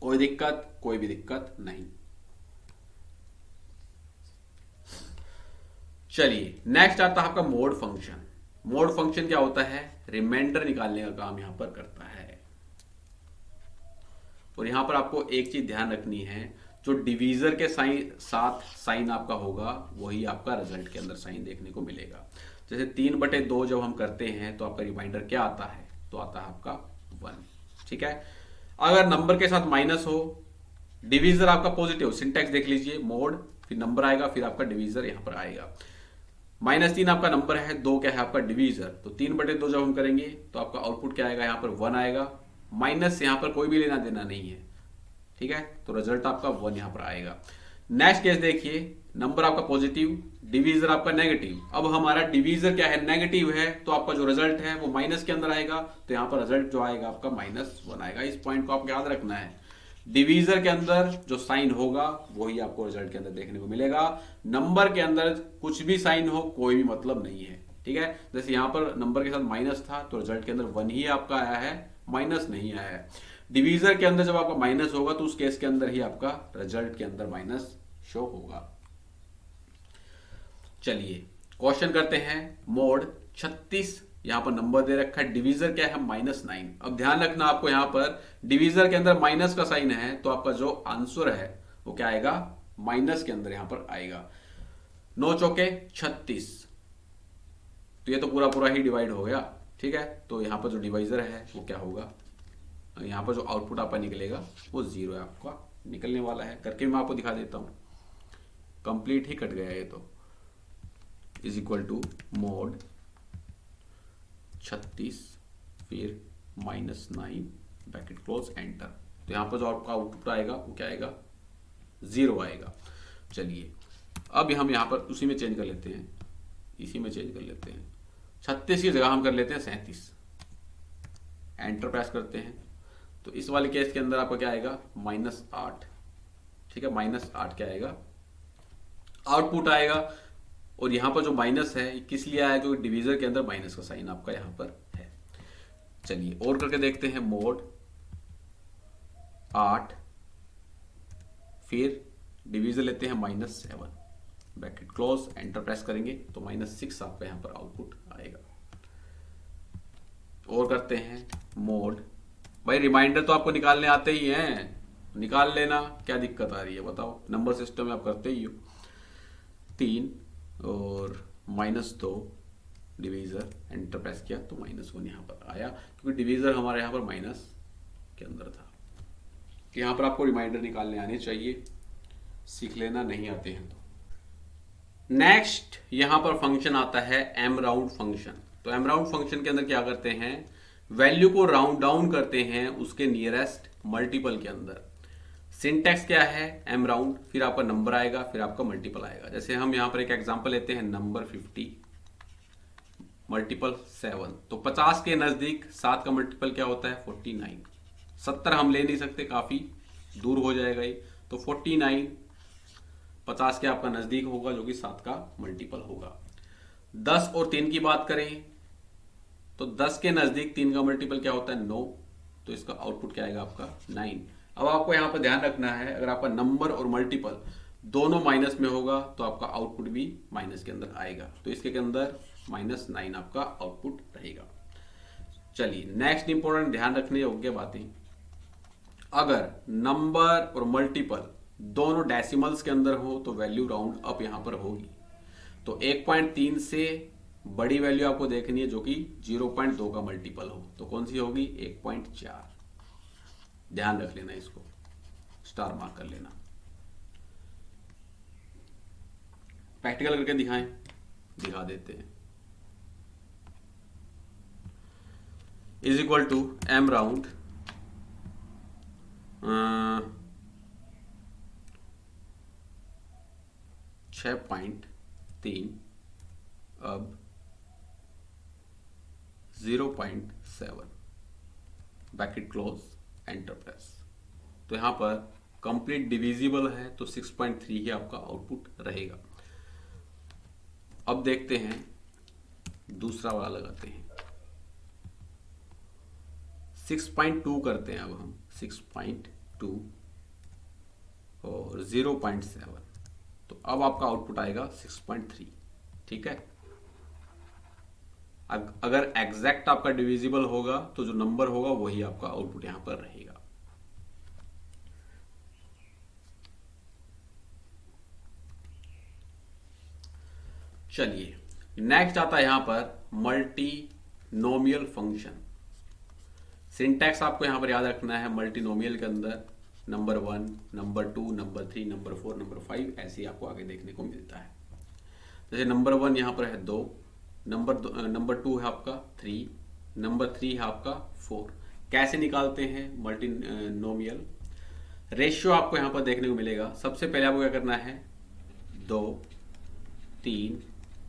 कोई दिक्कत, कोई भी दिक्कत नहीं। चलिए नेक्स्ट आता है आपका मोड फंक्शन। मोड फंक्शन क्या होता है, रिमाइंडर निकालने का काम यहां पर करता है। और यहां पर आपको एक चीज ध्यान रखनी है, जो डिवीजर के साथ साइन आपका होगा वही आपका रिजल्ट के अंदर साइन देखने को मिलेगा। जैसे 3/2 जब हम करते हैं तो आपका रिमाइंडर क्या आता है, तो आता है आपका 1। ठीक है, अगर नंबर के साथ माइनस हो, डिवीजर आपका पॉजिटिव, सिंटैक्स देख लीजिए, मोड फिर नंबर आएगा, फिर आपका डिवीजर यहां पर आएगा। -3 आपका नंबर है, 2 क्या है आपका डिवीजर, तो 3/2 जब हम करेंगे तो आपका आउटपुट क्या आएगा, यहां पर 1 आएगा। माइनस यहां पर कोई भी लेना देना नहीं है, ठीक है, तो रिजल्ट आपका 1 यहां पर आएगा। नेक्स्ट केस देखिए, नंबर आपका पॉजिटिव, डिवीजर आपका नेगेटिव। अब हमारा डिवीजर क्या है, नेगेटिव है, तो आपका जो रिजल्ट है वो माइनस के अंदर आएगा, तो यहां पर रिजल्ट जो आएगा आपका -1 आएगा। इस पॉइंट को आपको याद रखना है, डिवीजर के अंदर जो साइन होगा वही आपको रिजल्ट के अंदर देखने को मिलेगा। नंबर के अंदर कुछ भी साइन हो कोई भी मतलब नहीं है, ठीक है। जैसे यहां पर नंबर के साथ माइनस था तो रिजल्ट के अंदर 1 ही आपका आया है, माइनस नहीं आया है। डिवीजर के अंदर जब आपका माइनस होगा तो उस केस के अंदर ही आपका रिजल्ट के अंदर माइनस शो होगा। चलिए क्वेश्चन करते हैं, मोड 36 यहां पर नंबर दे रखा है, डिवीजर क्या है -9। अब ध्यान रखना आपको, यहां पर डिवीजर के अंदर माइनस का साइन है तो आपका जो आंसर है वो क्या आएगा, माइनस के अंदर यहां पर आएगा। 9 चौके 36, तो ये तो पूरा पूरा ही डिवाइड हो गया, ठीक है। तो यहां पर जो डिवाइजर है वो क्या होगा, यहां पर जो आउटपुट आपका निकलेगा वो 0 है, आपका निकलने वाला है। करके मैं आपको दिखा देता हूं, कंप्लीट ही कट गया ये तो। इज इक्वल टू मोड 36 फिर -9 ब्रैकेट क्लोज एंटर। तो यहाँ पर जो आपका आउटपुट आएगा वो क्या आएगा, 0 आएगा। चलिए अब हम यहाँ पर उसी में चेंज कर लेते हैं, इसी में चेंज कर लेते हैं, 36 की जगह हम कर लेते हैं 37, एंटर प्रेस करते हैं। तो इस वाले केस के अंदर आपका क्या आएगा, -8। ठीक है, -8 क्या आएगा, आउटपुट आएगा। और यहाँ पर जो माइनस है किस लिए आया, क्योंकि डिवीजर के अंदर माइनस का साइन आपका यहाँ पर है। चलिए और करके देखते हैं, मोड 8 फिर डिवीजर लेते हैं -7 ब्रैकेट क्लोज एंटर प्रेस करेंगे तो -6 आपका यहाँ पर आउटपुट आएगा। और करते हैं मोड, भाई रिमाइंडर तो आपको निकालने आते ही हैं, निकाल लेना, क्या दिक्कत आ रही है बताओ, नंबर सिस्टम में आप करते ही हो। 3 और -2 डिवीजर एंटर प्रेस किया तो -1 यहाँ पर आया, क्योंकि डिवीजर हमारे यहाँ पर माइनस के अंदर था। यहाँ पर आपको रिमाइंडर निकालने आने चाहिए, सीख लेना, नहीं आते हैं तो। नेक्स्ट यहाँ पर फंक्शन आता है एम राउंड फंक्शन। तो एम राउंड फंक्शन के अंदर क्या करते हैं, वैल्यू को राउंड डाउन करते हैं उसके नियरेस्ट मल्टीपल के अंदर। सिंटैक्स क्या है, एम राउंड, फिर आपका नंबर आएगा, फिर आपका मल्टीपल आएगा। जैसे हम यहाँ पर एक एग्जांपल लेते हैं, नंबर 50 मल्टीपल 7, तो 50 के नजदीक 7 का मल्टीपल क्या होता है, 49। 70 हम ले नहीं सकते, काफी दूर हो जाएगा ये, तो 49 50 के आपका नजदीक होगा, जो कि 7 का मल्टीपल होगा। 10 और 3 की बात करें तो 10 के नजदीक 3 का मल्टीपल क्या होता है, 9, तो इसका आउटपुट क्या आएगा आपका 9। अब आपको यहां पर ध्यान रखना है, अगर आपका नंबर और मल्टीपल दोनों माइनस में होगा तो आपका आउटपुट भी माइनस के अंदर आएगा, तो इसके अंदर -9 आपका आउटपुट रहेगा। चलिए नेक्स्ट इंपॉर्टेंट ध्यान रखने योग्य बातें, अगर नंबर और मल्टीपल दोनों डेसिमल्स के अंदर हो तो वैल्यू राउंड अप यहां पर होगी। तो 1.3 से बड़ी वैल्यू आपको देखनी है जो कि 0.2 का मल्टीपल हो, तो कौन सी होगी, 1.4। ध्यान रख लेना, इसको स्टार मार्क कर लेना। प्रैक्टिकल करके दिखाएं, दिखा देते हैं। Is equal to M round 6.3 अब 0.7 ब्रैकेट क्लोज एंटर प्रेस। तो यहां पर कंप्लीट डिविजिबल है तो 6.3 ही आपका आउटपुट रहेगा। अब देखते हैं दूसरा वाला लगाते हैं, 6.2 करते हैं। अब हम 6.2 और 0.7, तो अब आपका आउटपुट आएगा 6.3। ठीक है, अगर एग्जैक्ट आपका डिविजिबल होगा तो जो नंबर होगा वही आपका आउटपुट यहां पर रहेगा। चलिए नेक्स्ट आता है यहां पर मल्टीनोमियल फंक्शन। सिंटैक्स आपको यहां पर याद रखना है, मल्टीनोमियल के अंदर number 1, number 2, number 3, number 4, number 5 ऐसे ही आपको आगे देखने को मिलता है। जैसे नंबर 1 यहां पर है 2, नंबर 2 है आपका 3, नंबर 3 है आपका 4। कैसे निकालते हैं मल्टीनोमियल, रेशियो आपको यहां पर देखने को मिलेगा। सबसे पहले आपको क्या करना है, 2, 3,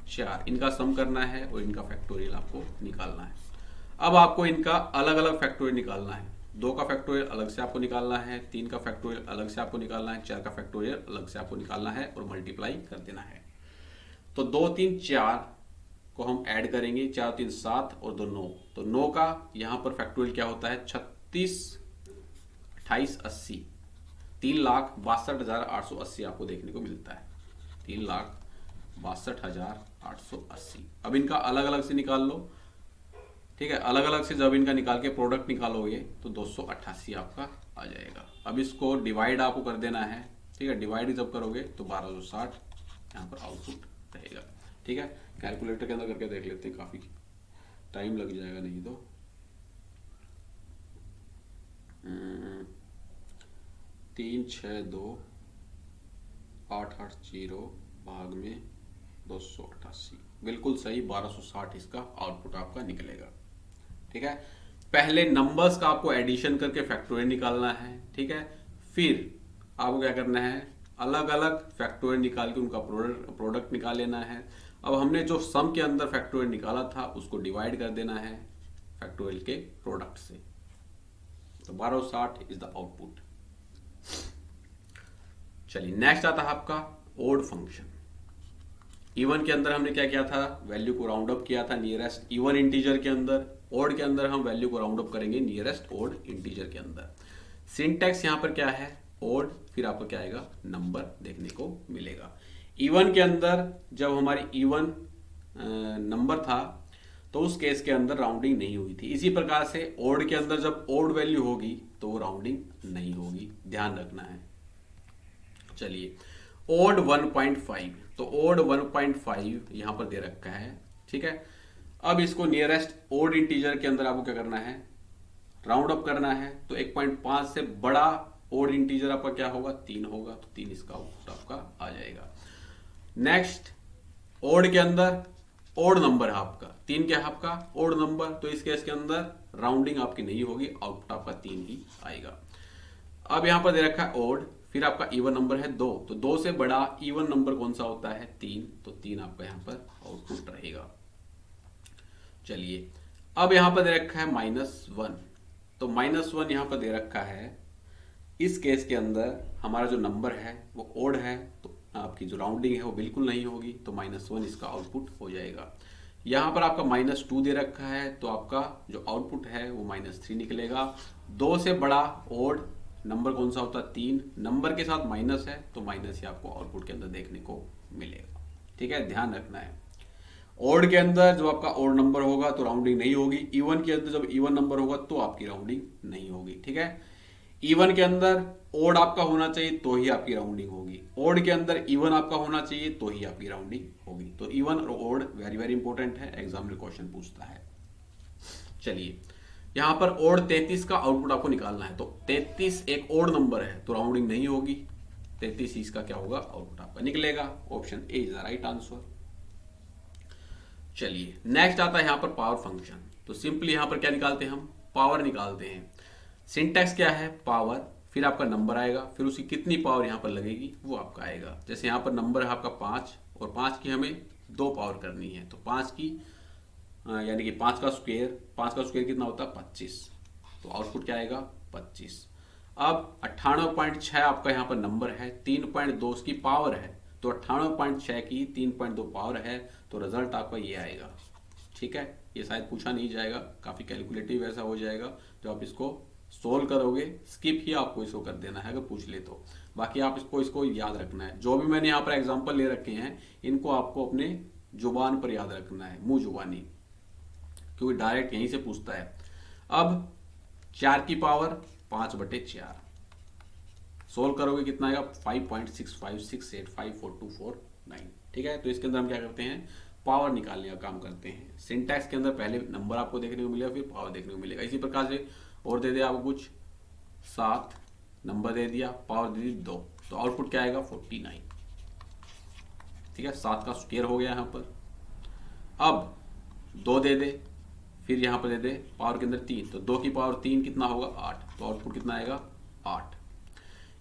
4 इनका सम करना है और इनका फैक्टोरियल आपको निकालना है। अब आपको इनका अलग अलग फैक्टोरियल निकालना है। 2 का फैक्टोरियल अलग से आपको निकालना है, 3 का फैक्टोरियल अलग से आपको निकालना है, 4 का फैक्टोरियल अलग से आपको निकालना है और मल्टीप्लाई कर देना है। तो 2, 3, 4 को हम ऐड करेंगे, 4, 3, 7 और 2, 9। तो 9 का यहां पर फैक्टोरियल क्या होता है, 36, 28, 80, 3,62,880 आपको देखने को मिलता है, 3,62,880। अब इनका अलग अलग से निकाल लो। ठीक है, अलग अलग से जब इनका निकाल के प्रोडक्ट निकालोगे तो 288 आपका आ जाएगा। अब इसको डिवाइड आपको कर देना है। ठीक है, डिवाइड जब करोगे तो 1260 यहाँ पर आउटपुट रहेगा। ठीक है, कैलकुलेटर के अंदर करके देख लेते हैं, काफी टाइम लग जाएगा नहीं तो। 3, 6, 2, 8, 8, 0 भाग में 288, बिल्कुल सही, 1260 इसका आउटपुट आपका निकलेगा। ठीक है, पहले नंबर्स का आपको एडिशन करके फैक्टोरियल निकालना है। ठीक है, फिर आपको क्या करना है, अलग अलग फैक्टोरियल निकाल के उनका प्रोडक्ट निकाल लेना है। अब हमने जो सम के अंदर फैक्टोरियल निकाला था उसको डिवाइड कर देना है फैक्टोरियल के प्रोडक्ट से। तो 1260 इज द आउटपुट। चलिए नेक्स्ट आता है आपका ओड फंक्शन। इवन के अंदर हमने क्या किया था, वैल्यू को राउंड अप किया था नियरेस्ट इवन इंटीजर के अंदर। ओड के अंदर हम वैल्यू को राउंड अप करेंगे नियरेस्ट ओड इंटीजर के अंदर। सिंटैक्स यहां पर क्या है, ओड, फिर आपको क्या आएगा, नंबर देखने को मिलेगा। इवन के अंदर जब हमारी इवन नंबर था तो उस केस के अंदर राउंडिंग नहीं हुई थी। इसी प्रकार से ओड के अंदर जब ओड वैल्यू होगी तो वो राउंडिंग नहीं होगी, ध्यान रखना है। चलिए ओड 1.5, तो ओड 1.5 यहां पर दे रखा है। ठीक है, अब इसको नियरेस्ट ओड इंटीजर के अंदर आपको क्या करना है, राउंड अप करना है। तो 1.5 से बड़ा ओड इंटीजर आपका क्या होगा, 3 होगा, तो 3 इसका आउटपुट आपका आ जाएगा। नेक्स्ट ओड के अंदर ओड नंबर है आपका, 3 क्या है आपका, ओड नंबर, तो इस केस के अंदर राउंडिंग आपकी नहीं होगी, आउटपुट आपका 3 ही आएगा। अब यहां पर दे रखा है ओड, फिर आपका इवन नंबर है 2, तो 2 से बड़ा इवन नंबर कौन सा होता है, 3, तो 3 आपका यहां पर आउटपुट रहेगा। चलिए अब यहां पर दे रखा है -1, तो -1 यहां पर दे रखा है। इस केस के अंदर हमारा जो नंबर है वो ओड है, तो आपकी जो राउंडिंग है वो बिल्कुल नहीं होगी, तो -1 इसका आउटपुट हो जाएगा। यहां पर आपका -2 दे रखा है, तो आपका जो आउटपुट है वो -3 निकलेगा। 2 से बड़ा ओड नंबर कौन सा होता है, 3, नंबर के साथ माइनस है, तो माइनस ही आपको आउटपुट के अंदर देखने को मिलेगा। ठीक है, ध्यान रखना है। ओड के अंदर जब आपका ओड नंबर होगा तो राउंडिंग नहीं होगी, इवन के अंदर जब इवन नंबर होगा तो आपकी राउंडिंग नहीं होगी। ठीक है, इवन के अंदर ओड आपका होना चाहिए तो ही आपकी राउंडिंग होगी, ओड के अंदर इवन आपका होना चाहिए तो ही आपकी राउंडिंग होगी। तो इवन और ओड वेरी वेरी इंपॉर्टेंट है, एग्जाम में क्वेश्चन पूछता है। चलिए यहां पर ओड 33 का आउटपुट आपको निकालना है, तो 33 एक ओड नंबर है तो राउंडिंग नहीं होगी, 33 इसका क्या होगा, आउटपुट आपका निकलेगा। Option A is the right answer. चलिए नेक्स्ट आता है यहां पर पावर फंक्शन। तो सिंपली यहां पर क्या निकालते हैं, हम पावर निकालते हैं। सिंटैक्स क्या है, पावर, फिर आपका नंबर आएगा, फिर उसकी कितनी पावर यहां पर लगेगी वो आपका आएगा। जैसे यहां पर नंबर है आपका 5 और 5 की हमें 2 पावर करनी है, तो 5 की यानी कि 5 का स्क्वायर कितना होता है, 25, तो आउटपुट क्या आएगा, 25। अब 98.6 आपका यहाँ पर नंबर है, 3.2 उसकी पावर है, तो 98.6 की 3.2 पावर है, तो रिजल्ट आपका ये आएगा। ठीक है, ये शायद पूछा नहीं जाएगा, काफी कैलकुलेटिव ऐसा हो जाएगा। जो आप इसको सोल्व करोगे, स्किप ही आपको इसको कर देना है अगर पूछ ले तो, बाकी आप इसको याद रखना है। जो भी मैंने यहाँ पर एग्जाम्पल ले रखे हैं इनको आपको अपने जुबान पर याद रखना है, मुंह जुबानी, क्योंकि डायरेक्ट यहीं से पूछता है। अब 4 की पावर 5/4 सोल्व करोगे कितना आएगा, 5.65685429। ठीक है, तो इसके अंदर हम क्या करते हैं, पावर निकालने का काम करते हैं। सिंटैक्स के अंदर पहले नंबर आपको देखने को मिलेगा, फिर पावर देखने को मिलेगा। इसी प्रकार से और दे दिया आपको कुछ 7, नंबर दे दिया, पावर दे दी 2, तो आउटपुट क्या आएगा, 49। ठीक है, 7 का स्क्वायर हो गया यहां पर। अब 2 दे दे, फिर यहां पर दे दे पावर के अंदर 3, तो 2 की पावर 3 कितना होगा, 8, तो आउटपुट कितना आएगा, 8।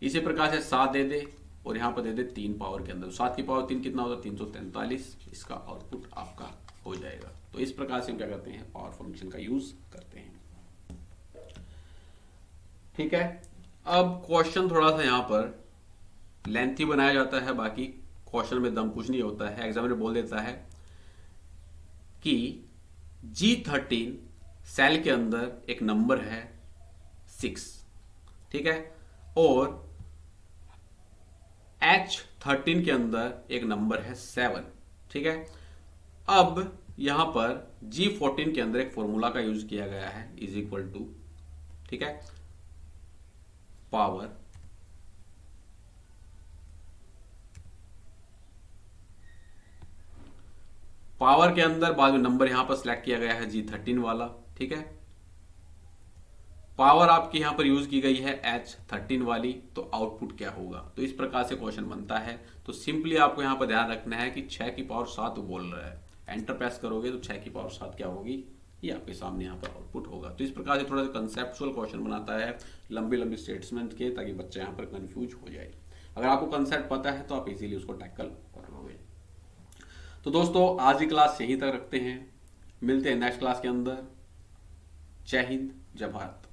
इसी प्रकार से 7 दे दे और यहां पर दे दे 3 पावर के अंदर, 7 की पावर 3 कितना होगा, 343, इसका आउटपुट आपका हो जाएगा। तो इस प्रकार से हम क्या करते हैं, पावर फंक्शन का यूज करते हैं। ठीक है, अब क्वेश्चन थोड़ा सा यहां पर लेंथी बनाया जाता है, बाकी क्वेश्चन में दम कुछ नहीं होता है। एग्जामिनर बोल देता है कि G13 सेल के अंदर एक नंबर है 6, ठीक है, और H13 के अंदर एक नंबर है 7, ठीक है। अब यहां पर G14 के अंदर एक फॉर्मूला का यूज किया गया है, इज इक्वल टू, ठीक है, पावर के अंदर बाद में नंबर यहां पर सिलेक्ट किया गया है G13 वाला, ठीक है। पावर आपकी यहाँ पर यूज की गई है H13 वाली, तो आउटपुट क्या होगा। तो इस प्रकार से क्वेश्चन बनता है। तो सिंपली आपको यहाँ पर ध्यान रखना है कि 6 की पावर 7 बोल रहा है, एंटर प्रेस करोगे तो 6 की पावर 7 क्या होगी, ये आपके सामने यहाँ पर आउटपुट होगा। तो इस प्रकार से थोड़ा सा कंसेप्चुअल क्वेश्चन बनाता है लंबी लंबी स्टेटमेंट के, ताकि बच्चा यहाँ पर कंफ्यूज हो जाए। अगर आपको कंसेप्ट पता है तो आप इजीली उसको टैकल कर लोगे। तो दोस्तों आज की क्लास यहीं तक रखते हैं, मिलते हैं नेक्स्ट क्लास के अंदर। जय हिंद, जय भारत।